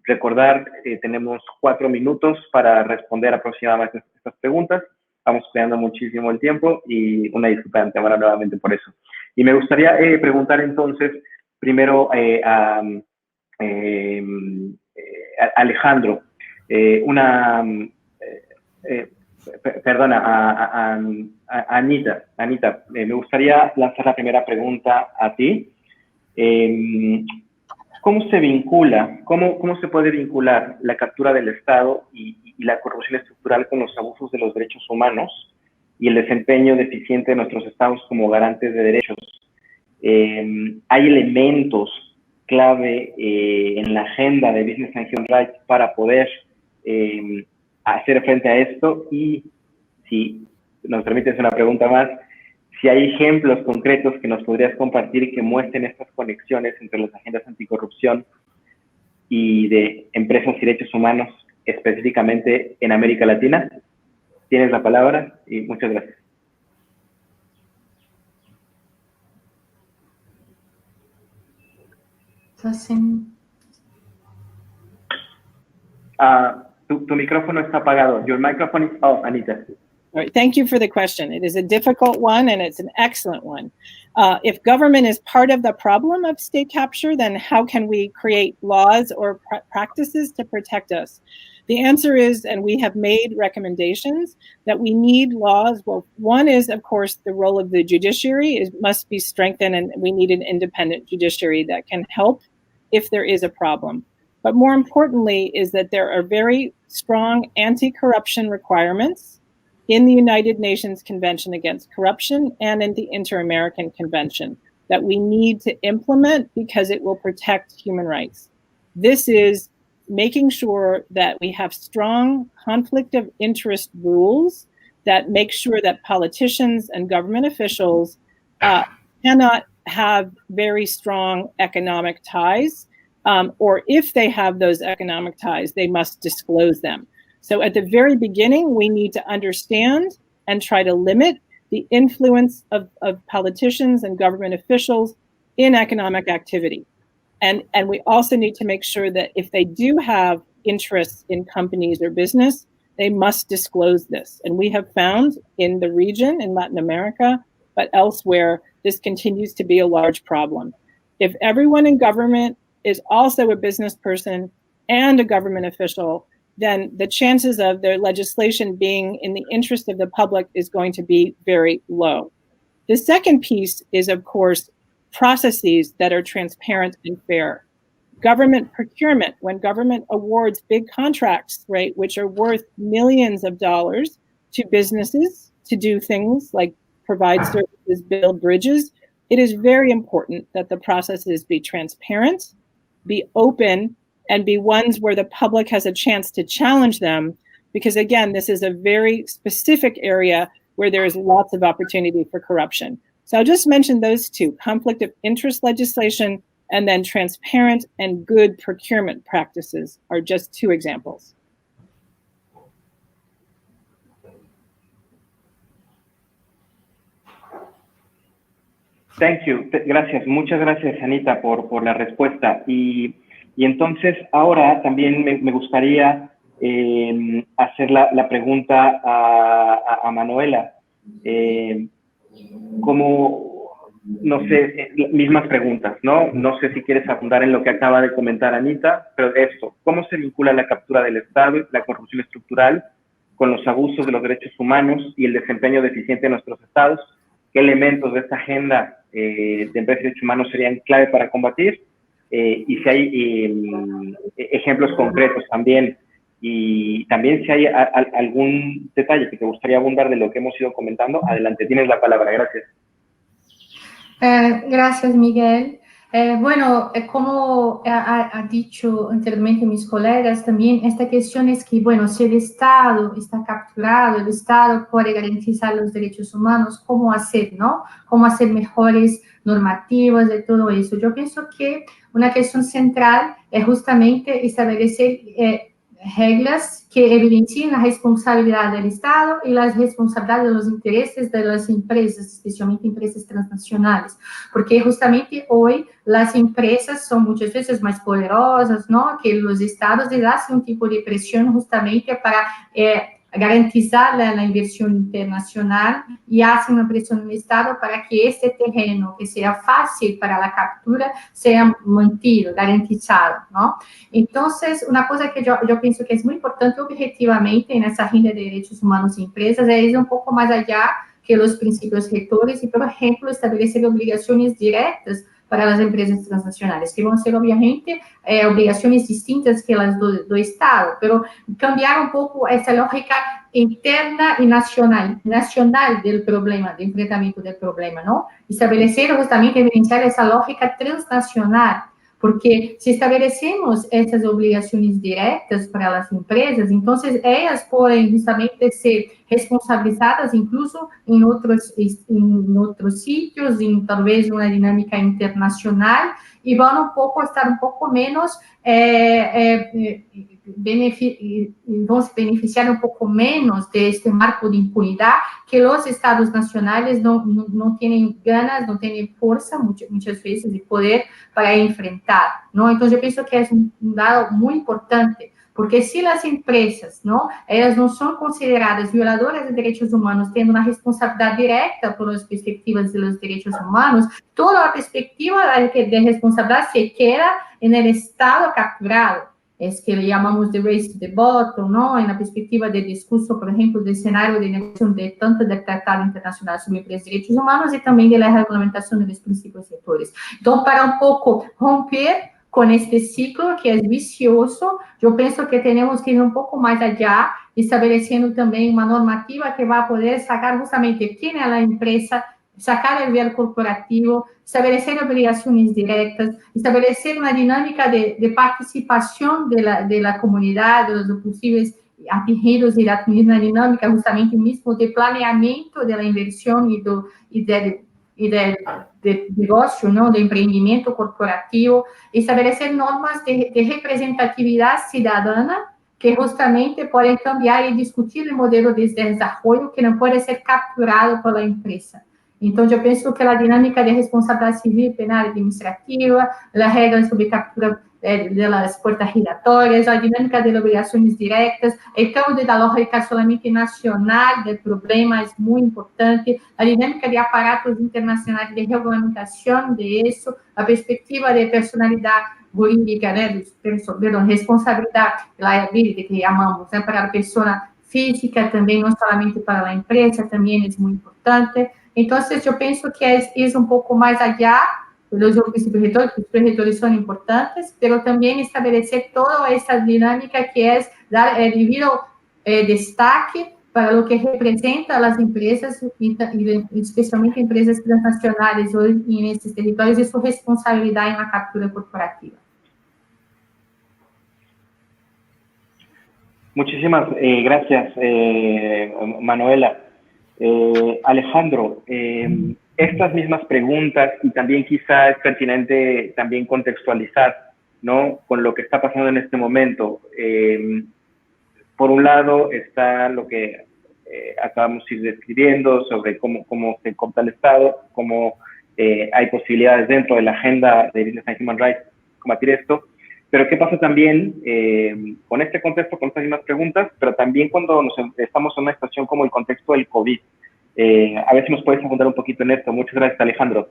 recordar, tenemos 4 minutos para responder aproximadamente estas preguntas. Vamos cuidando muchísimo el tiempo y una disculpa de antemano nuevamente por eso. Y me gustaría preguntar entonces primero a Alejandro, perdona, a Anita. Anita, me gustaría lanzar la primera pregunta a ti. ¿Cómo se vincula, cómo se puede vincular la captura del Estado y la corrupción estructural con los abusos de los derechos humanos y el desempeño deficiente de nuestros estados como garantes de derechos? Hay elementos clave en la agenda de Business and Human Rights para poder hacer frente a esto, y si nos permites una pregunta más, si hay ejemplos concretos que nos podrías compartir que muestren estas conexiones entre las agendas anticorrupción y de empresas y derechos humanos, específicamente en América Latina. Tienes la palabra y muchas gracias. Tu micrófono está apagado. Your microphone is off, Anita. All right, thank you for the question. It is a difficult one, and it's an excellent one. If government is part of the problem of state capture, then how can we create laws or practices to protect us? The answer is, and we have made recommendations, that we need laws. Well, one is, of course, the role of the judiciary. It must be strengthened, and we need an independent judiciary that can help if there is a problem. But more importantly is that there are very strong anti-corruption requirements in the United Nations Convention Against Corruption and in the Inter-American Convention that we need to implement because it will protect human rights. This is making sure that we have strong conflict of interest rules that make sure that politicians and government officials cannot have very strong economic ties, or if they have those economic ties, they must disclose them. So at the very beginning, we need to understand and try to limit the influence of politicians and government officials in economic activity. And we also need to make sure that if they do have interests in companies or business, they must disclose this. And we have found in the region, in Latin America, but elsewhere, this continues to be a large problem. If everyone in government is also a business person and a government official, then the chances of their legislation being in the interest of the public is going to be very low. The second piece is, of course, processes that are transparent and fair. Government procurement, when government awards big contracts, right, which are worth millions of dollars to businesses to do things like provide services, build bridges, it is very important that the processes be transparent, be open, and be ones where the public has a chance to challenge them, because again, this is a very specific area where there is lots of opportunity for corruption. So I'll just mention those two, conflict of interest legislation and then transparent and good procurement practices are just two examples. Thank you. Gracias. Muchas gracias, Anita, por la respuesta. Y entonces ahora también me gustaría hacer la pregunta a Manuela. No sé, mismas preguntas, ¿no? No sé si quieres abundar en lo que acaba de comentar Anita, pero esto, ¿cómo se vincula la captura del Estado, la corrupción estructural, con los abusos de los derechos humanos y el desempeño deficiente de nuestros estados? ¿Qué elementos de esta agenda de empresas y derechos humanos serían clave para combatir? Y si hay ejemplos concretos también, y también si hay algún detalle que te gustaría abundar de lo que hemos ido comentando, adelante, tienes la palabra, gracias. Gracias, Miguel. Bueno, como ha dicho anteriormente mis colegas, también esta cuestión es que, bueno, si el Estado está capturado, el Estado puede garantizar los derechos humanos, ¿cómo hacer, no? ¿Cómo hacer mejores normativas de todo eso? Yo pienso que una cuestión central es justamente establecer reglas que evidencien la responsabilidad del Estado y las responsabilidades de los intereses de las empresas, especialmente empresas transnacionales, porque justamente hoy las empresas son muchas veces más poderosas, ¿no?, que los Estados les hacen un tipo de presión justamente para garantizar la inversión internacional y hacen una presión en el Estado para que este terreno, que sea fácil para la captura, sea mantido, garantizado, ¿no? Entonces, una cosa que yo pienso que es muy importante objetivamente en esa agenda de derechos humanos y empresas es ir un poco más allá que los principios rectores y, por ejemplo, establecer obligaciones directas para las empresas transnacionales, que van a ser, obviamente, obligaciones distintas que las do Estado, pero cambiar un poco esa lógica interna y nacional del problema, de enfrentamiento del problema, ¿no? Establecer justamente, evidenciar esa lógica transnacional, porque si establecemos essas obrigações diretas para as empresas, então elas podem justamente ser responsabilizadas, incluso em outros sítios, em talvez uma dinâmica internacional, e vão estar um pouco menos, vão se beneficiar um pouco menos deste marco de impunidade que os estados nacionais não têm ganas, não têm força, muitas vezes, de poder para enfrentar, ¿no? Entonces, yo pienso que es un dado muy importante, porque si las empresas, ¿no?, ellas no son consideradas violadoras de derechos humanos, teniendo una responsabilidad directa por las perspectivas de los derechos humanos, toda la perspectiva de responsabilidad se queda en el Estado capturado. Es que le llamamos de race to the bottom, ¿no?, en la perspectiva del discurso, por ejemplo, del escenario de negociación de tanto del Tratado Internacional sobre Empresas y Derechos Humanos y también de la reglamentación de los principios rectores. Entonces, para un poco romper con este ciclo que es vicioso, yo pienso que tenemos que ir un poco más allá, estableciendo también una normativa que va a poder sacar justamente quién es la empresa, sacar el ver corporativo, establecer obligaciones directas, establecer una dinámica de participación de la comunidad, de los posibles atingidos y la misma dinámica justamente mismo de planeamiento de la inversión y del negocio, ¿no?, de emprendimiento corporativo, establecer normas de representatividad ciudadana que justamente pueden cambiar y discutir el modelo de desarrollo que no puede ser capturado por la empresa. Entonces, yo pienso que la dinámica de responsabilidad civil, penal y administrativa, las reglas sobre captura de las puertas giratorias, la dinámica de obligaciones directas, el cambio de la lógica solamente nacional del problema es muy importante, la dinámica de aparatos internacionales de regulamentación de eso, la perspectiva de personalidad jurídica, ¿no?, de responsabilidad, liability, que llamamos, ¿no?, para la persona física, también no solamente para la empresa, también es muy importante. Entonces, yo pienso que es ir un poco más allá de los principios rectores, que los principios rectores son importantes, pero también establecer toda esa dinámica que es dar el debido destaque para lo que representa a las empresas, y especialmente empresas transnacionales hoy en estos territorios, y su responsabilidad en la captura corporativa. Muchísimas gracias, Manuela. Alejandro, estas mismas preguntas, y también quizá es pertinente también contextualizar, ¿no?, con lo que está pasando en este momento. Por un lado está lo que acabamos de ir describiendo sobre cómo se corta el Estado, cómo hay posibilidades dentro de la agenda de Business and Human Rights combatir esto, Pero ¿qué pasa también con este contexto, con estas mismas preguntas, pero también cuando estamos en una situación como el contexto del COVID? A ver si nos puedes abundar un poquito en esto. Muchas gracias, Alejandro.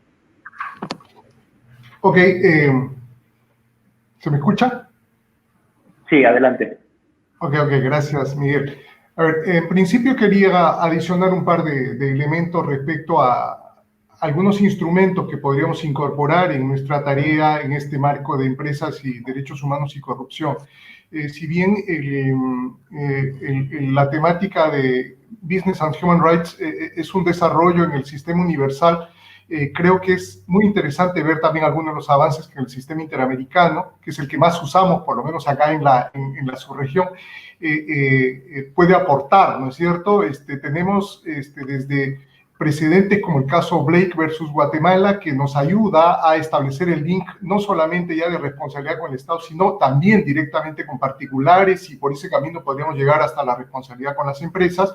Ok, ¿se me escucha? Sí, adelante. Ok, gracias, Miguel. A ver, en principio quería adicionar un par de elementos respecto a algunos instrumentos que podríamos incorporar en nuestra tarea en este marco de empresas y derechos humanos y corrupción. Si bien la temática de Business and Human Rights es un desarrollo en el sistema universal, creo que es muy interesante ver también algunos de los avances que en el sistema interamericano, que es el que más usamos, por lo menos acá en la subregión, puede aportar, ¿no es cierto? Tenemos desde precedentes como el caso Blake versus Guatemala, que nos ayuda a establecer el link no solamente ya de responsabilidad con el Estado, sino también directamente con particulares, y por ese camino podríamos llegar hasta la responsabilidad con las empresas,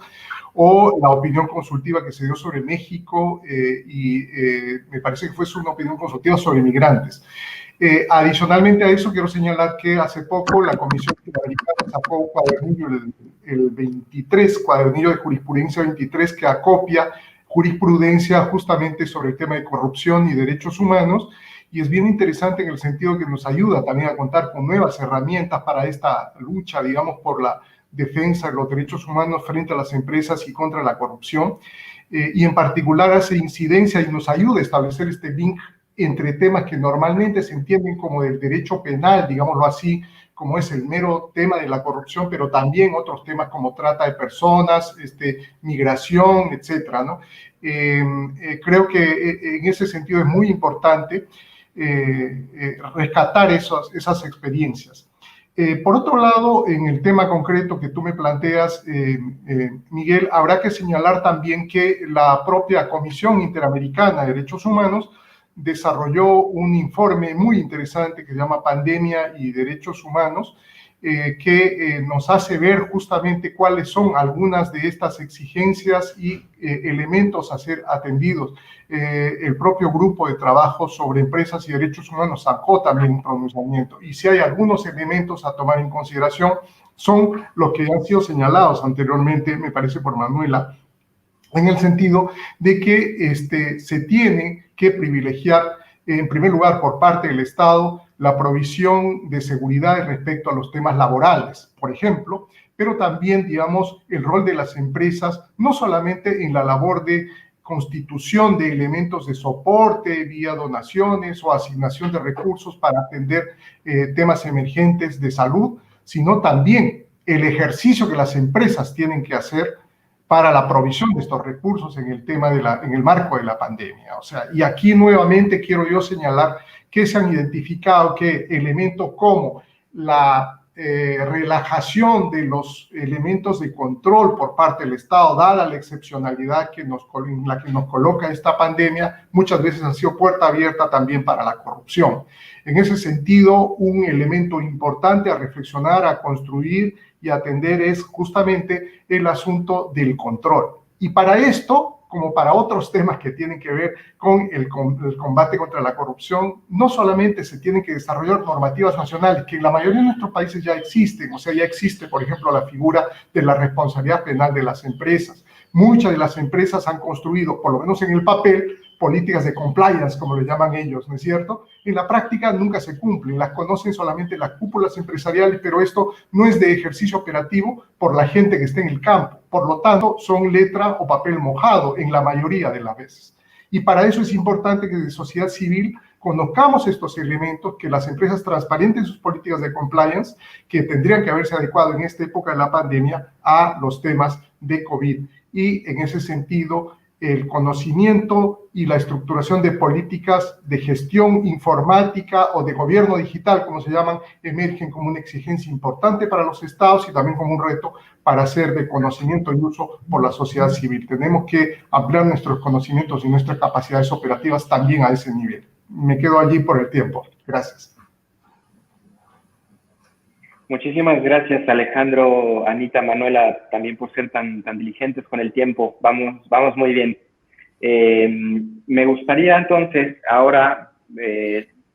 o la opinión consultiva que se dio sobre México, me parece que fue una opinión consultiva sobre migrantes. Adicionalmente a eso, quiero señalar que hace poco la Comisión Interamericana sacó un cuadernillo, el 23, cuadernillo de jurisprudencia 23, que acopia jurisprudencia justamente sobre el tema de corrupción y derechos humanos, y es bien interesante en el sentido que nos ayuda también a contar con nuevas herramientas para esta lucha, digamos, por la defensa de los derechos humanos frente a las empresas y contra la corrupción, y en particular hace incidencia y nos ayuda a establecer este link entre temas que normalmente se entienden como del derecho penal, digámoslo así, como es el mero tema de la corrupción, pero también otros temas como trata de personas, migración, etcétera, ¿no? Creo que en ese sentido es muy importante rescatar esas experiencias. Por otro lado, en el tema concreto que tú me planteas, Miguel, habrá que señalar también que la propia Comisión Interamericana de Derechos Humanos desarrolló un informe muy interesante que se llama Pandemia y Derechos Humanos, que nos hace ver justamente cuáles son algunas de estas exigencias y elementos a ser atendidos. El propio grupo de trabajo sobre empresas y derechos humanos sacó también un pronunciamiento, y si hay algunos elementos a tomar en consideración, son los que han sido señalados anteriormente, me parece, por Manuela, en el sentido de que se tiene que privilegiar, en primer lugar, por parte del Estado, la provisión de seguridad respecto a los temas laborales, por ejemplo, pero también, digamos, el rol de las empresas, no solamente en la labor de constitución de elementos de soporte vía donaciones o asignación de recursos para atender temas emergentes de salud, sino también el ejercicio que las empresas tienen que hacer para la provisión de estos recursos en el tema en el marco de la pandemia. O sea, y aquí nuevamente quiero yo señalar que se han identificado que elementos como la relajación de los elementos de control por parte del Estado, dada la excepcionalidad en la que nos coloca esta pandemia, muchas veces ha sido puerta abierta también para la corrupción. En ese sentido, un elemento importante a reflexionar, a construir y atender es justamente el asunto del control. Y para esto, como para otros temas que tienen que ver con el combate contra la corrupción, no solamente se tienen que desarrollar normativas nacionales, que en la mayoría de nuestros países ya existen, o sea, ya existe, por ejemplo, la figura de la responsabilidad penal de las empresas. Muchas de las empresas han construido, por lo menos en el papel, políticas de compliance, como le llaman ellos, ¿no es cierto? En la práctica nunca se cumplen, las conocen solamente las cúpulas empresariales, pero esto no es de ejercicio operativo por la gente que está en el campo. Por lo tanto, son letra o papel mojado en la mayoría de las veces. Y para eso es importante que de sociedad civil conozcamos estos elementos, que las empresas transparenten sus políticas de compliance, que tendrían que haberse adecuado en esta época de la pandemia a los temas de COVID. Y en ese sentido, el conocimiento y la estructuración de políticas de gestión informática o de gobierno digital, como se llaman, emergen como una exigencia importante para los estados y también como un reto para hacer de conocimiento y uso por la sociedad civil. Tenemos que ampliar nuestros conocimientos y nuestras capacidades operativas también a ese nivel. Me quedo allí por el tiempo. Gracias. Muchísimas gracias, Alejandro, Anita, Manuela, también por ser tan diligentes con el tiempo. Vamos muy bien. Me gustaría entonces ahora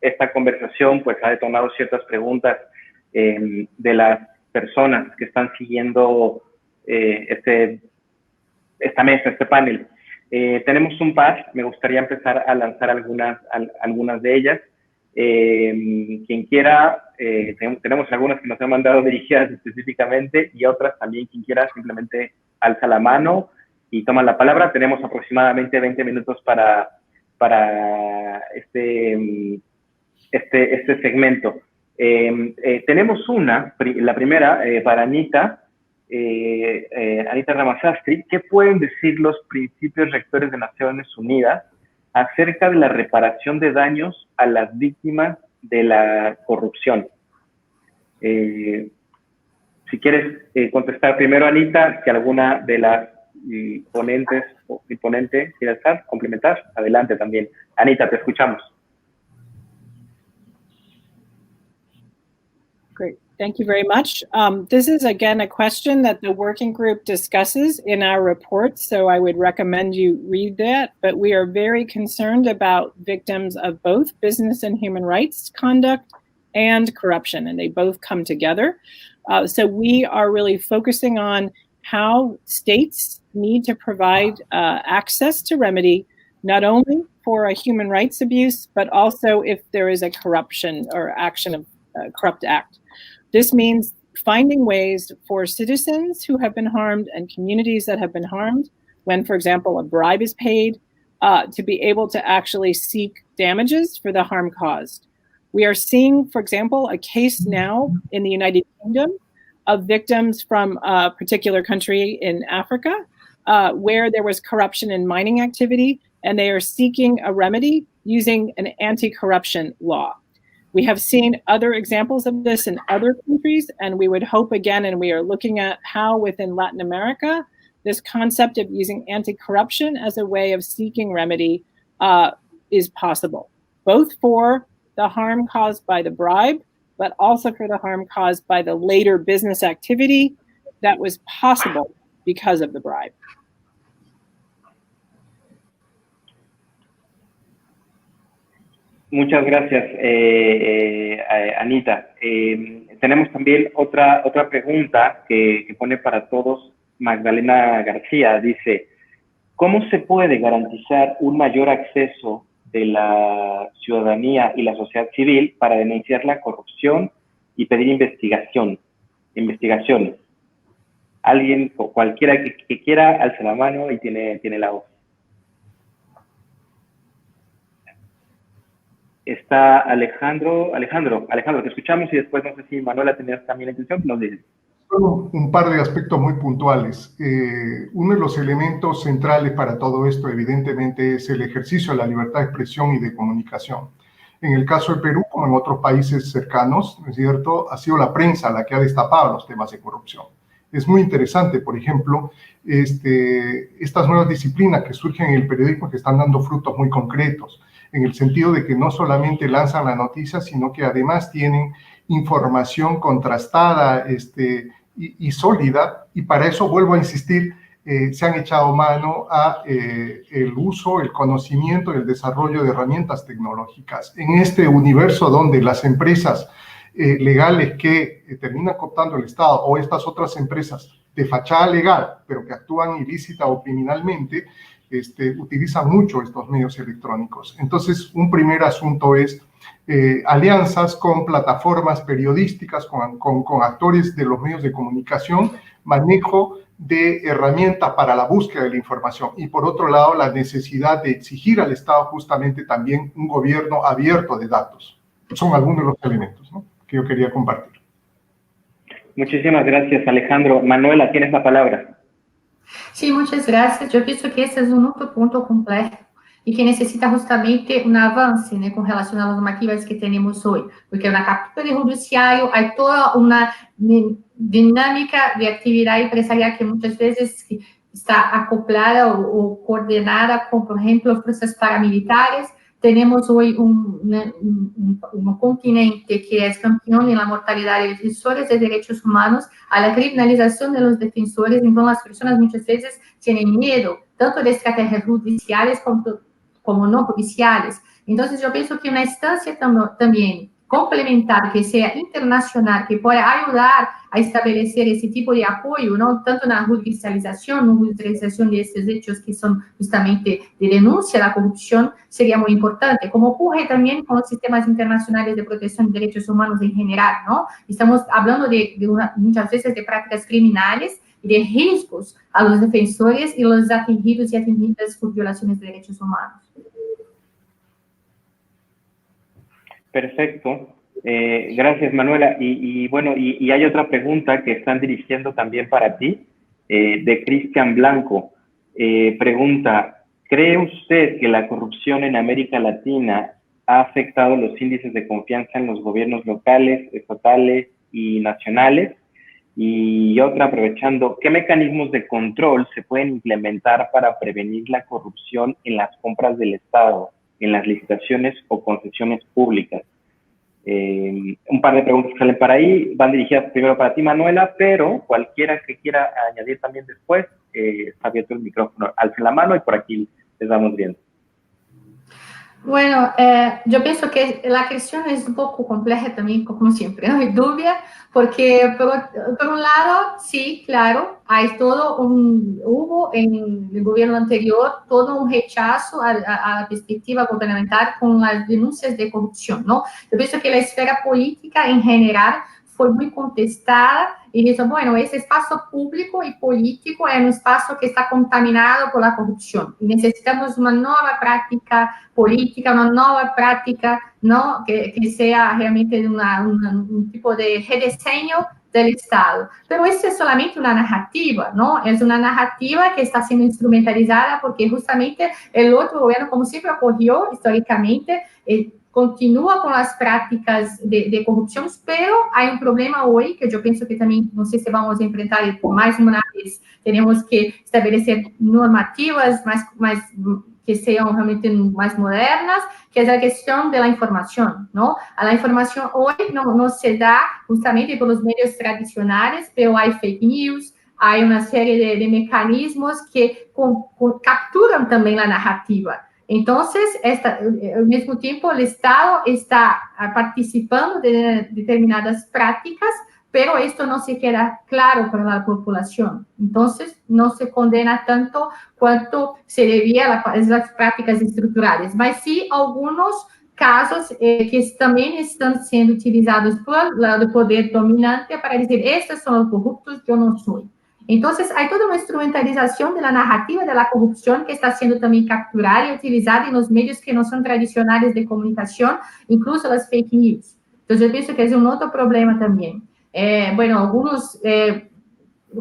esta conversación pues ha detonado ciertas preguntas de las personas que están siguiendo esta mesa, este panel. Tenemos un par, me gustaría empezar a lanzar algunas de ellas. Quien quiera, tenemos algunas que nos han mandado dirigidas específicamente y otras también, quien quiera simplemente alza la mano y toma la palabra. Tenemos aproximadamente 20 minutos para este segmento. Tenemos la primera para Anita Ramazastri. ¿Qué pueden decir los principios rectores de Naciones Unidas acerca de la reparación de daños a las víctimas de la corrupción? Si quieres contestar primero, Anita, si alguna de las ponentes o ponente quiere complementar, adelante también. Anita, te escuchamos. Great. Thank you very much. This is, again, a question that the working group discusses in our report, so I would recommend you read that. But we are very concerned about victims of both business and human rights conduct and corruption, and they both come together. So we are really focusing on how states need to provide access to remedy, not only for a human rights abuse, but also if there is a corruption or action of corrupt act. This means finding ways for citizens who have been harmed and communities that have been harmed, when, for example, a bribe is paid, to be able to actually seek damages for the harm caused. We are seeing, for example, a case now in the United Kingdom of victims from a particular country in Africa where there was corruption in mining activity, and they are seeking a remedy using an anti-corruption law. We have seen other examples of this in other countries, and we would hope again, and we are looking at how within Latin America, this concept of using anti-corruption as a way of seeking remedy is possible, both for the harm caused by the bribe, but also for the harm caused by the later business activity that was possible because of the bribe. Muchas gracias, Anita. Tenemos también otra pregunta que pone para todos Magdalena García. Dice, ¿cómo se puede garantizar un mayor acceso de la ciudadanía y la sociedad civil para denunciar la corrupción y pedir investigaciones? Alguien o cualquiera que quiera, alza la mano y tiene la voz. Está Alejandro, te escuchamos y después no sé si Manuela tenías también la intención, nos dices. Solo un par de aspectos muy puntuales. Uno de los elementos centrales para todo esto, evidentemente, es el ejercicio de la libertad de expresión y de comunicación. En el caso de Perú, como en otros países cercanos, ¿no es cierto?, ha sido la prensa la que ha destapado los temas de corrupción. Es muy interesante, por ejemplo, estas nuevas disciplinas que surgen en el periodismo que están dando frutos muy concretos, en el sentido de que no solamente lanzan la noticia, sino que además tienen información contrastada y sólida, y para eso, vuelvo a insistir, se han echado mano a el uso, el conocimiento y el desarrollo de herramientas tecnológicas. En este universo donde las empresas legales que terminan cooptando el Estado o estas otras empresas de fachada legal, pero que actúan ilícita o criminalmente, utilizan mucho estos medios electrónicos. Entonces, un primer asunto es alianzas con plataformas periodísticas, con actores de los medios de comunicación, manejo de herramientas para la búsqueda de la información. Y por otro lado, la necesidad de exigir al Estado justamente también un gobierno abierto de datos. Son algunos de los elementos, ¿no?, que yo quería compartir. Muchísimas gracias, Alejandro. Manuela, tienes la palabra. Sí, muchas gracias. Yo pienso que ese es un otro punto complejo y que necesita justamente un avance, ¿no?, con relación a las normativas que tenemos hoy, porque en la captura de judiciario hay toda una dinámica de actividad empresarial que muchas veces está acoplada o coordinada con, por ejemplo, fuerzas paramilitares. Tenemos hoy un continente que es campeón en la mortalidad de defensores de derechos humanos, a la criminalización de los defensores. Entonces las personas muchas veces tienen miedo, tanto de estrategias judiciales como no judiciales. Entonces, yo pienso que una instancia también complementar, que sea internacional, que pueda ayudar a establecer ese tipo de apoyo, ¿no? Tanto na judicialización de estos hechos que son justamente de denuncia a la corrupción, sería muy importante, como ocurre también con los sistemas internacionales de protección de derechos humanos en general, ¿no? Estamos hablando muchas veces de prácticas criminales y de riesgos a los defensores y los atingidos y atingidas por violaciones de derechos humanos. Perfecto. Gracias, Manuela. Y bueno, y hay otra pregunta que están dirigiendo también para ti, de Cristian Blanco. Pregunta, ¿cree usted que la corrupción en América Latina ha afectado los índices de confianza en los gobiernos locales, estatales y nacionales? Y otra, aprovechando, ¿qué mecanismos de control se pueden implementar para prevenir la corrupción en las compras del Estado, en las licitaciones o concesiones públicas? Un par de preguntas que salen para ahí, van dirigidas primero para ti, Manuela, pero cualquiera que quiera añadir también después, está abierto el micrófono, alcen la mano y por aquí les vamos viendo. Bueno, yo pienso que la cuestión es un poco compleja también, como siempre, ¿no? Y dubia, porque por un lado, sí, claro, hubo en el gobierno anterior todo un rechazo a la perspectiva gubernamental con las denuncias de corrupción, ¿no? Yo pienso que la esfera política en general fue muy contestada y dice, bueno, ese espacio público y político es un espacio que está contaminado por la corrupción y necesitamos una nueva práctica política, una nueva práctica, ¿no? que sea realmente un tipo de rediseño del Estado. Pero esto es solamente una narrativa, ¿no? Es una narrativa que está siendo instrumentalizada porque justamente el otro gobierno, como siempre ocurrió históricamente, continúa con las prácticas de corrupción, pero hay un problema hoy que yo pienso que también, no sé si vamos a enfrentar más una vez, tenemos que establecer normativas más que sean realmente más modernas, que es la cuestión de la información, ¿no? A la información hoy no se da justamente por los medios tradicionales, pero hay fake news, hay una serie de mecanismos que capturan también la narrativa. Entonces, al mismo tiempo, el Estado está participando de determinadas prácticas, pero esto no se queda claro para la población. Entonces, no se condena tanto cuanto se debía a las prácticas estructurales, mas sí algunos casos que también están siendo utilizados por el poder dominante para decir, estos son los corruptos, yo no soy. Entonces, hay toda una instrumentalización de la narrativa de la corrupción que está siendo también capturada y utilizada en los medios que no son tradicionales de comunicación, incluso las fake news. Entonces, yo pienso que es un otro problema también. Bueno, algunos,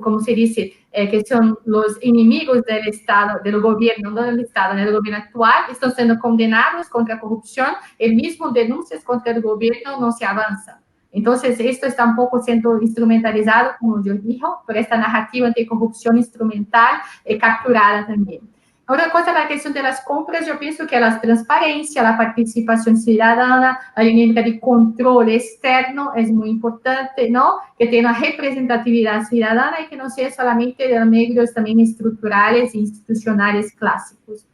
como se dice, que son los enemigos del Estado, del gobierno, no del Estado, del gobierno actual, están siendo condenados contra la corrupción, el mismo denuncias contra el gobierno no se avanza. Entonces, esto está un poco siendo instrumentalizado, como yo dije, por esta narrativa de corrupción instrumental capturada también. Otra cosa, la cuestión de las compras, yo pienso que la transparencia, la participación ciudadana, la dinámica de control externo es muy importante, ¿no? Que tenga representatividad ciudadana y que no sea solamente de medios también estructurales e institucionales clásicos.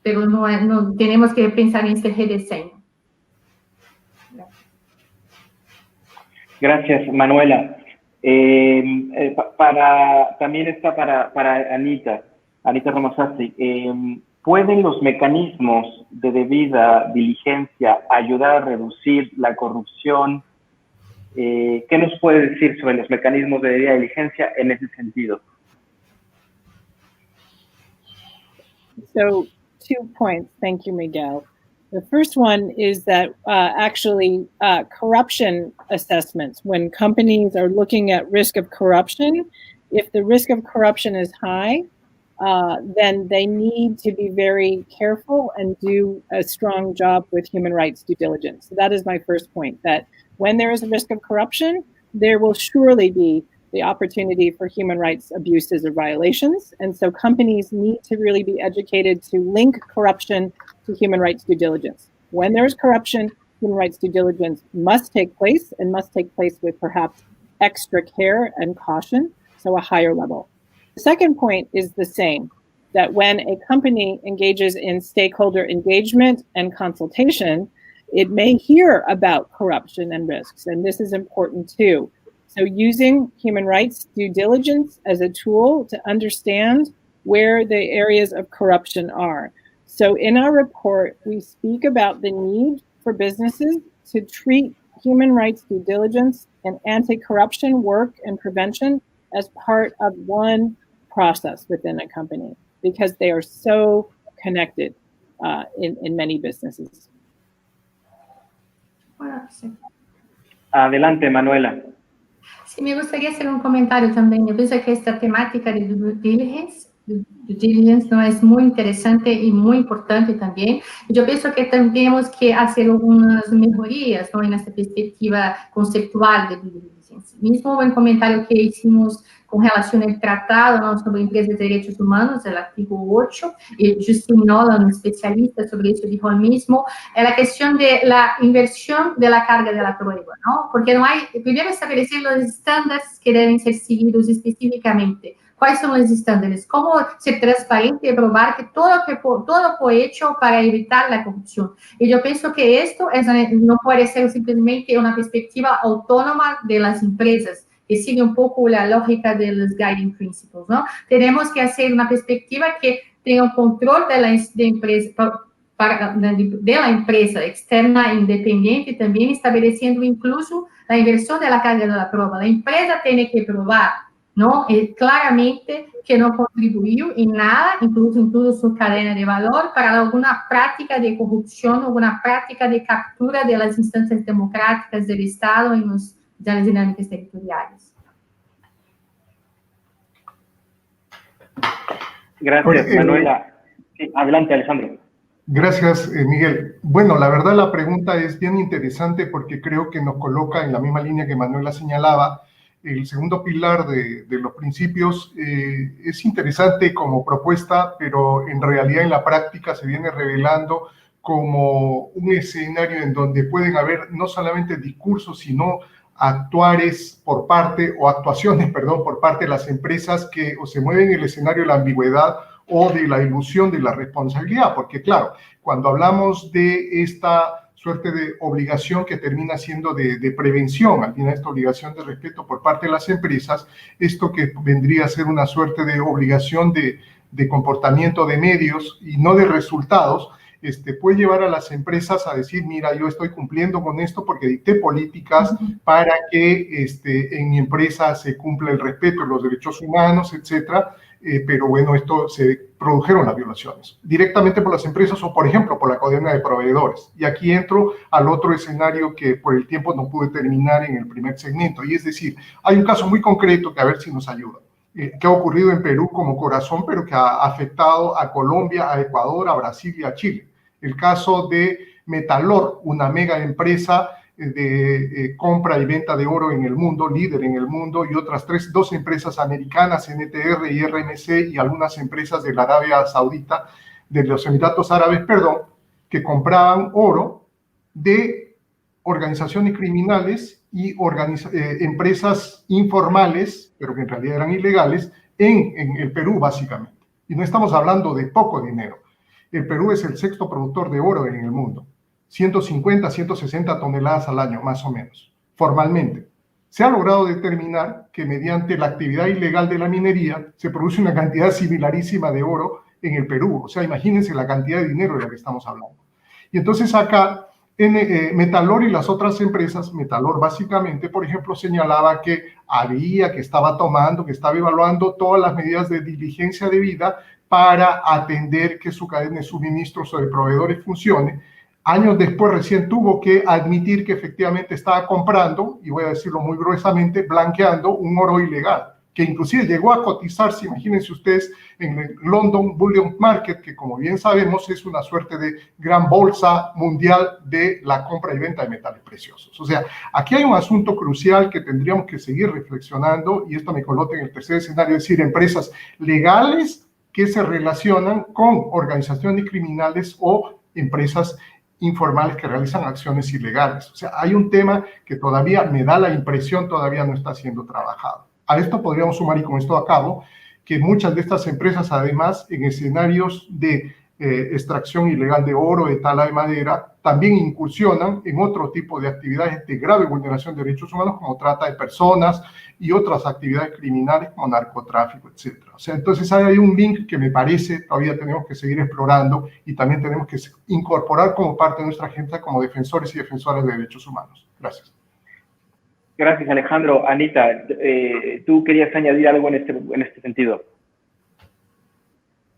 Pero no tenemos que pensar en este rediseño. Gracias, Manuela. También está para Anita Ramazzassi. ¿Pueden los mecanismos de debida diligencia ayudar a reducir la corrupción? ¿Qué nos puede decir sobre los mecanismos de debida diligencia en ese sentido? So, 2 points. Thank you, Miguel. The first one is that corruption assessments, when companies are looking at risk of corruption, if the risk of corruption is high, then they need to be very careful and do a strong job with human rights due diligence. So that is my first point, that when there is a risk of corruption, there will surely be the opportunity for human rights abuses or violations. And so companies need to really be educated to link corruption to human rights due diligence. When there is corruption, human rights due diligence must take place and must take place with perhaps extra care and caution, so a higher level. The second point is the same. that when a company engages in stakeholder engagement and consultation, it may hear about corruption and risks, and this is important too. So using human rights due diligence as a tool to understand where the areas of corruption are. So in our report, we speak about the need for businesses to treat human rights due diligence and anti-corruption work and prevention as part of one process within a company, because they are so connected in many businesses. Adelante, Manuela. Sí, me gustaría hacer un comentario también. Yo pienso que esta temática de due diligence no es muy interesante y muy importante también. Yo pienso que tenemos que hacer algunas mejorías, ¿no?, en esta perspectiva conceptual de due diligence. Mismo buen comentario que hicimos con relación al tratado, ¿no?, sobre empresas de derechos humanos, el artículo 8, y Justine Nolan, especialista sobre eso, dijo el mismo, la cuestión de la inversión de la carga de la prueba, ¿no? Porque no hay, primero establecer los estándares que deben ser seguidos específicamente. ¿Cuáles son los estándares? ¿Cómo ser transparente y probar que todo fue hecho para evitar la corrupción? Y yo pienso que esto no puede ser simplemente una perspectiva autónoma de las empresas, que sigue un poco la lógica de los guiding principles, ¿no? Tenemos que hacer una perspectiva que tenga un control de la empresa externa independiente, también estableciendo incluso la inversión de la carga de la prueba. La empresa tiene que probar, ¿no?, claramente que no contribuyó en nada, incluso en toda su cadena de valor, para alguna práctica de corrupción, alguna práctica de captura de las instancias democráticas del Estado en las dinámicas territoriales. Gracias, Manuela. Sí, adelante, Alejandro. Gracias, Miguel. Bueno, la verdad la pregunta es bien interesante porque creo que nos coloca en la misma línea que Manuela señalaba. El segundo pilar de los principios es interesante como propuesta, pero en realidad en la práctica se viene revelando como un escenario en donde pueden haber no solamente discursos, sino actuaciones por parte de las empresas que o se mueven en el escenario de la ambigüedad o de la ilusión de la responsabilidad, porque claro, cuando hablamos de esta suerte de obligación que termina siendo de prevención, al final esta obligación de respeto por parte de las empresas, esto que vendría a ser una suerte de obligación de comportamiento de medios y no de resultados, puede llevar a las empresas a decir, mira, yo estoy cumpliendo con esto porque dicté políticas para que en mi empresa se cumpla el respeto de los derechos humanos, etcétera, pero bueno, se produjeron las violaciones directamente por las empresas o, por ejemplo, por la cadena de proveedores. Y aquí entro al otro escenario que por el tiempo no pude terminar en el primer segmento, y es decir, hay un caso muy concreto que a ver si nos ayuda, que ha ocurrido en Perú como corazón, pero que ha afectado a Colombia, a Ecuador, a Brasil y a Chile. El caso de Metalor, una mega empresa de compra y venta de oro en el mundo, líder en el mundo, y otras dos empresas americanas, NTR y RMC, y algunas empresas de la Arabia Saudita, de los Emiratos Árabes, que compraban oro de organizaciones criminales y empresas informales, pero que en realidad eran ilegales, en el Perú, básicamente. Y no estamos hablando de poco dinero. El Perú es el sexto productor de oro en el mundo. 150, 160 toneladas al año, más o menos, formalmente. Se ha logrado determinar que mediante la actividad ilegal de la minería se produce una cantidad similarísima de oro en el Perú. O sea, imagínense la cantidad de dinero de la que estamos hablando. Y entonces acá, Metalor y las otras empresas, Metalor básicamente, por ejemplo, señalaba que estaba tomando, que estaba evaluando todas las medidas de diligencia debida para atender que su cadena de suministros o de proveedores funcione. Años después recién tuvo que admitir que efectivamente estaba comprando, y voy a decirlo muy gruesamente, blanqueando un oro ilegal, que inclusive llegó a cotizarse, imagínense ustedes, en el London Bullion Market, que como bien sabemos es una suerte de gran bolsa mundial de la compra y venta de metales preciosos. O sea, aquí hay un asunto crucial que tendríamos que seguir reflexionando, y esto me coloca en el tercer escenario, es decir, empresas legales que se relacionan con organizaciones criminales o empresas informales que realizan acciones ilegales. O sea, hay un tema que todavía me da la impresión todavía no está siendo trabajado. A esto podríamos sumar, y con esto acabo, que muchas de estas empresas, además, en escenarios de extracción ilegal de oro, de tala de madera, también incursionan en otro tipo de actividades de grave vulneración de derechos humanos, como trata de personas y otras actividades criminales como narcotráfico, etc. O sea, entonces hay un link que me parece todavía tenemos que seguir explorando y también tenemos que incorporar como parte de nuestra agenda como defensores y defensoras de derechos humanos. Gracias. Gracias, Alejandro. Anita, ¿tú querías añadir algo en este sentido?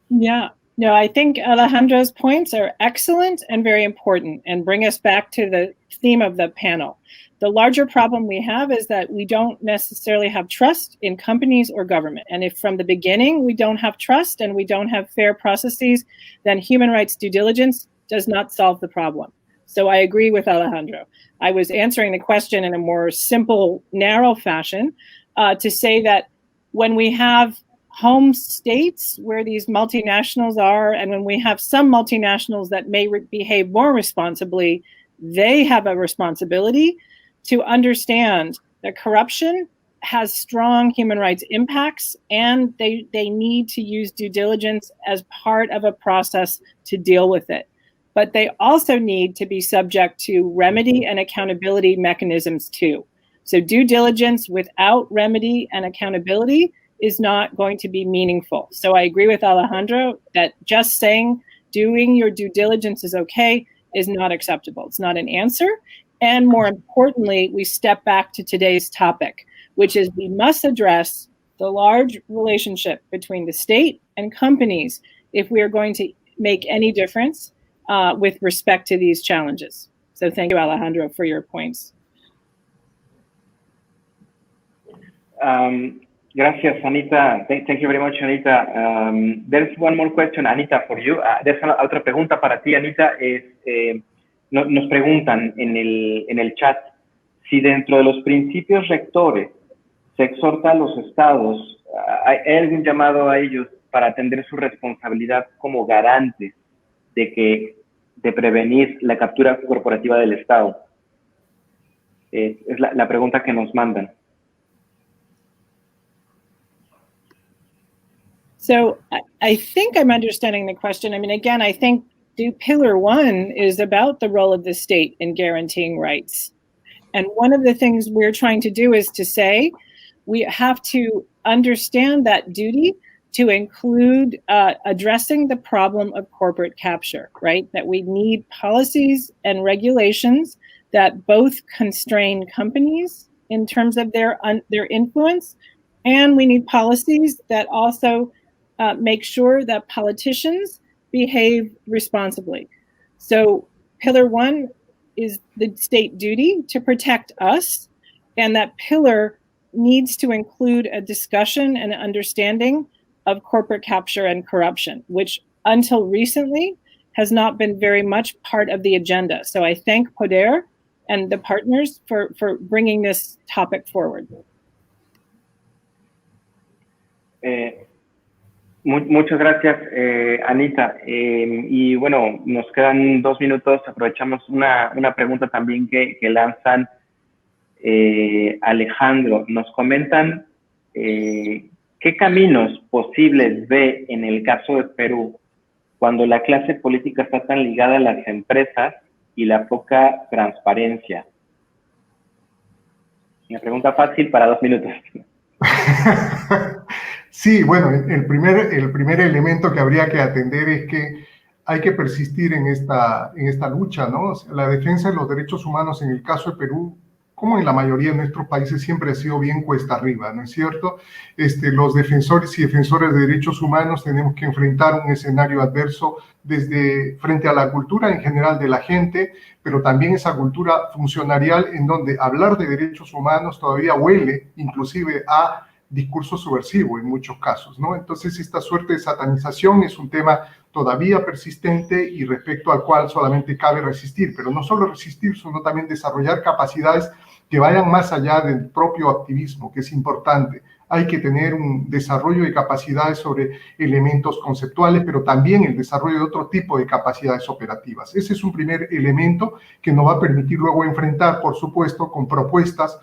Yeah. No, I think Alejandro's points are excellent and very important and bring us back to the theme of the panel. The larger problem we have is that we don't necessarily have trust in companies or government. And if from the beginning we don't have trust and we don't have fair processes, then human rights due diligence does not solve the problem. So I agree with Alejandro. I was answering the question in a more simple, narrow fashion to say that when we have home states where these multinationals are, and when we have some multinationals that may behave more responsibly, they have a responsibility to understand that corruption has strong human rights impacts, and they need to use due diligence as part of a process to deal with it. But they also need to be subject to remedy and accountability mechanisms too. So due diligence without remedy and accountability is not going to be meaningful. So I agree with Alejandro that just saying doing your due diligence is okay is not acceptable. It's not an answer. And more importantly, we step back to today's topic, which is we must address the large relationship between the state and companies if we are going to make any difference with respect to these challenges. So thank you, Alejandro, for your points. Gracias, Anita. Thank you very much, Anita. There's one more question, Anita, for you. There's otra pregunta para ti, Anita. Nos preguntan en el chat si dentro de los principios rectores se exhorta a los estados, ¿hay algún llamado a ellos para atender su responsabilidad como garantes de prevenir la captura corporativa del Estado? Es la pregunta que nos mandan. So I think I'm understanding the question. I mean, again, I think Pillar 1 is about the role of the state in guaranteeing rights. And one of the things we're trying to do is to say we have to understand that duty to include addressing the problem of corporate capture, right? That we need policies and regulations that both constrain companies in terms of their influence, and we need policies that also make sure that politicians behave responsibly. So Pillar 1 is the state duty to protect us, and that pillar needs to include a discussion and understanding of corporate capture and corruption, which until recently has not been very much part of the agenda. So I thank Poder and the partners for bringing this topic forward. Muchas gracias, Anita. Y bueno, nos quedan 2 minutos. Aprovechamos una pregunta también que lanzan Alejandro. Nos comentan qué caminos posibles ve en el caso de Perú cuando la clase política está tan ligada a las empresas y la poca transparencia. Una pregunta fácil para 2 minutos. Sí, bueno, el primer elemento que habría que atender es que hay que persistir en esta lucha, ¿no? O sea, la defensa de los derechos humanos en el caso de Perú, como en la mayoría de nuestros países, siempre ha sido bien cuesta arriba, ¿no es cierto? Los defensores y defensoras de derechos humanos tenemos que enfrentar un escenario adverso frente a la cultura en general de la gente, pero también esa cultura funcionarial en donde hablar de derechos humanos todavía huele inclusive a discurso subversivo en muchos casos, ¿no? Entonces, esta suerte de satanización es un tema todavía persistente y respecto al cual solamente cabe resistir, pero no solo resistir, sino también desarrollar capacidades que vayan más allá del propio activismo, que es importante. Hay que tener un desarrollo de capacidades sobre elementos conceptuales, pero también el desarrollo de otro tipo de capacidades operativas. Ese es un primer elemento que nos va a permitir luego enfrentar, por supuesto, con propuestas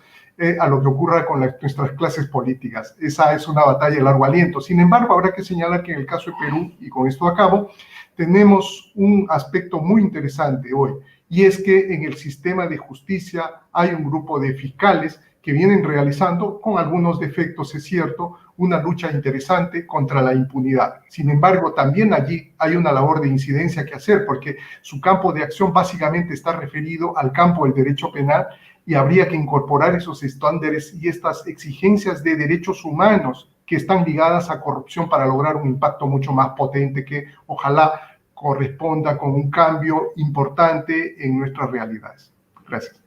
a lo que ocurra con nuestras clases políticas. Esa es una batalla de largo aliento. Sin embargo, habrá que señalar que en el caso de Perú, y con esto acabo, tenemos un aspecto muy interesante hoy, y es que en el sistema de justicia hay un grupo de fiscales que vienen realizando, con algunos defectos, es cierto, una lucha interesante contra la impunidad. Sin embargo, también allí hay una labor de incidencia que hacer, porque su campo de acción básicamente está referido al campo del derecho penal, y habría que incorporar esos estándares y estas exigencias de derechos humanos que están ligadas a corrupción para lograr un impacto mucho más potente que ojalá corresponda con un cambio importante en nuestras realidades. Gracias.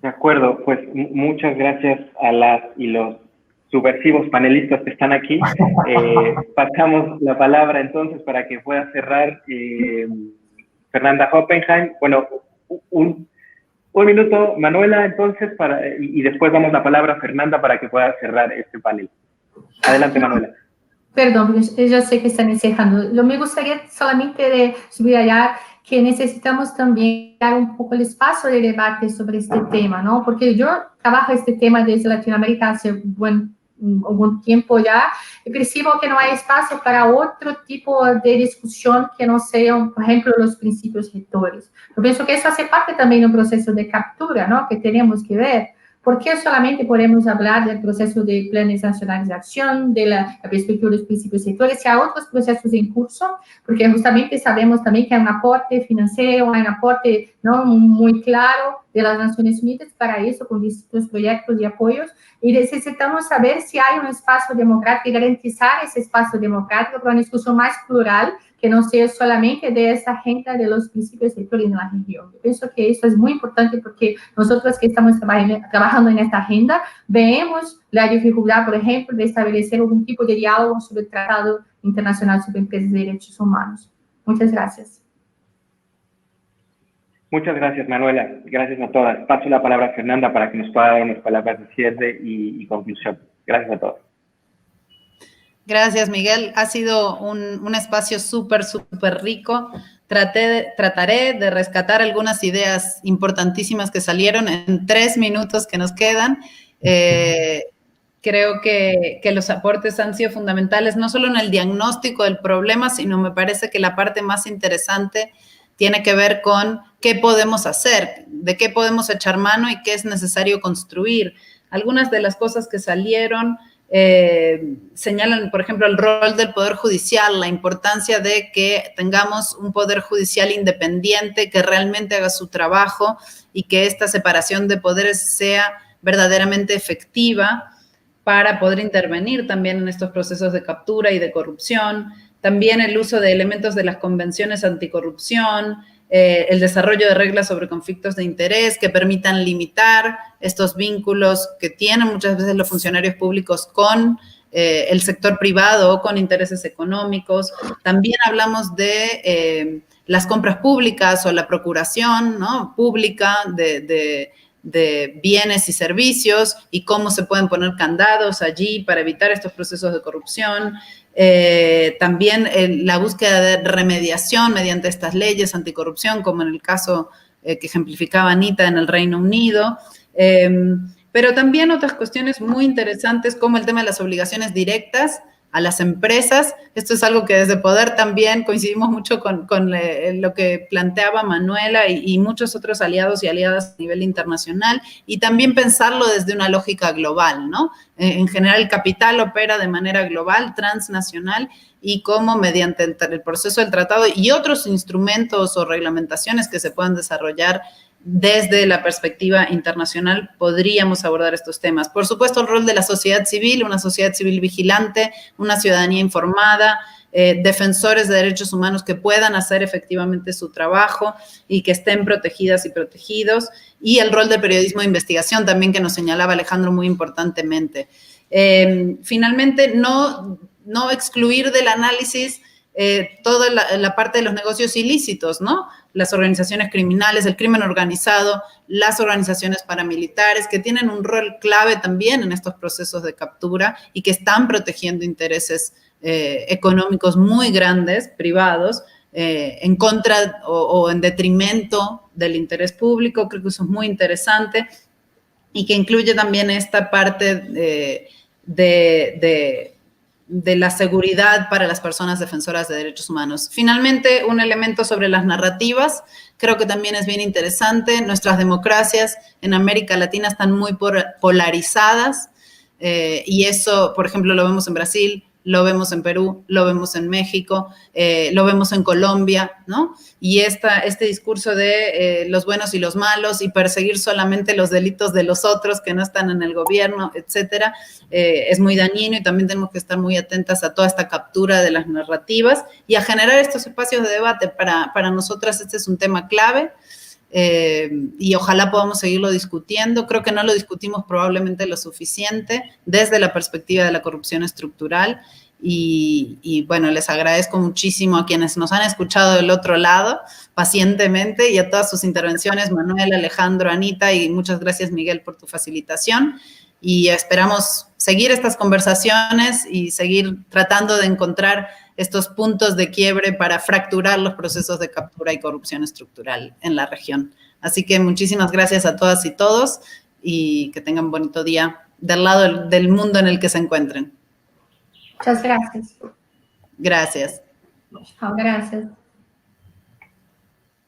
De acuerdo, pues muchas gracias a las y los subversivos panelistas que están aquí. Pasamos la palabra entonces para que pueda cerrar Fernanda Hoppenheim. Bueno, un minuto, Manuela, entonces, y después damos la palabra a Fernanda para que pueda cerrar este panel. Adelante, Manuela. Perdón, yo ya sé que están encejando. Me gustaría solamente de subrayar que necesitamos también dar un poco el espacio de debate sobre este tema, ¿no? Porque yo trabajo este tema desde Latinoamérica hace algún tiempo ya, y percibo que no hay espacio para otro tipo de discusión que no sean, por ejemplo, los principios rectores. Yo pienso que eso hace parte también de un proceso de captura, ¿no? Que tenemos que ver. ¿Por qué solamente podemos hablar del proceso de planes nacionales de acción, de la perspectiva de los principios sectores, si hay otros procesos en curso? Porque justamente sabemos también que hay un aporte financiero, hay un aporte, ¿no?, muy claro de las Naciones Unidas para eso, con distintos proyectos y apoyos, y necesitamos saber si hay un espacio democrático y garantizar ese espacio democrático para una discusión más plural, que no sea solamente de esa agenda de los principios sectores en la región. Yo pienso que eso es muy importante porque nosotros que estamos trabajando en esta agenda, vemos la dificultad, por ejemplo, de establecer algún tipo de diálogo sobre el Tratado Internacional sobre Empresas de Derechos Humanos. Muchas gracias. Muchas gracias, Manuela. Gracias a todas. Paso la palabra a Fernanda para que nos pueda dar unas palabras de cierre y conclusión. Gracias a todos. Gracias, Miguel. Ha sido un espacio súper rico. Trataré de rescatar algunas ideas importantísimas que salieron en 3 minutos que nos quedan. Creo que los aportes han sido fundamentales, no solo en el diagnóstico del problema, sino me parece que la parte más interesante tiene que ver con qué podemos hacer, de qué podemos echar mano y qué es necesario construir. Algunas de las cosas que salieron señalan, por ejemplo, el rol del Poder Judicial, la importancia de que tengamos un Poder Judicial independiente que realmente haga su trabajo y que esta separación de poderes sea verdaderamente efectiva para poder intervenir también en estos procesos de captura y de corrupción. También el uso de elementos de las convenciones anticorrupción, el desarrollo de reglas sobre conflictos de interés que permitan limitar estos vínculos que tienen muchas veces los funcionarios públicos con el sector privado o con intereses económicos. También hablamos de las compras públicas o la procuración, ¿no?, pública de bienes y servicios y cómo se pueden poner candados allí para evitar estos procesos de corrupción. También la búsqueda de remediación mediante estas leyes anticorrupción, como en el caso que ejemplificaba Anita en el Reino Unido, pero también otras cuestiones muy interesantes como el tema de las obligaciones directas a las empresas. Esto es algo que desde Poder también coincidimos mucho con lo que planteaba Manuela y muchos otros aliados y aliadas a nivel internacional, y también pensarlo desde una lógica global, ¿no? En general, el capital opera de manera global, transnacional, y cómo mediante el proceso del tratado y otros instrumentos o reglamentaciones que se puedan desarrollar desde la perspectiva internacional podríamos abordar estos temas. Por supuesto, el rol de la sociedad civil, una sociedad civil vigilante, una ciudadanía informada, defensores de derechos humanos que puedan hacer efectivamente su trabajo y que estén protegidas y protegidos, y el rol del periodismo de investigación también que nos señalaba Alejandro muy importantemente. Finalmente, no excluir del análisis toda la parte de los negocios ilícitos, ¿no? Las organizaciones criminales, el crimen organizado, las organizaciones paramilitares, que tienen un rol clave también en estos procesos de captura y que están protegiendo intereses económicos muy grandes, privados, en contra o en detrimento del interés público. Creo que eso es muy interesante. y que incluye también esta parte de la seguridad para las personas defensoras de derechos humanos. Finalmente, un elemento sobre las narrativas, creo que también es bien interesante. Nuestras democracias en América Latina están muy polarizadas, y eso, por ejemplo, lo vemos en Brasil, lo vemos en Perú, lo vemos en México, lo vemos en Colombia, ¿no? Y este discurso de los buenos y los malos y perseguir solamente los delitos de los otros que no están en el gobierno, etcétera, es muy dañino, y también tenemos que estar muy atentas a toda esta captura de las narrativas y a generar estos espacios de debate. Para nosotras este es un tema clave. Y ojalá podamos seguirlo discutiendo. Creo que no lo discutimos probablemente lo suficiente desde la perspectiva de la corrupción estructural, y bueno, les agradezco muchísimo a quienes nos han escuchado del otro lado pacientemente, y a todas sus intervenciones, Manuel, Alejandro, Anita, y muchas gracias, Miguel, por tu facilitación, y esperamos seguir estas conversaciones y seguir tratando de encontrar estos puntos de quiebre para fracturar los procesos de captura y corrupción estructural en la región. Así que muchísimas gracias a todas y todos, y que tengan un bonito día del lado del mundo en el que se encuentren. Muchas gracias. Gracias. Gracias.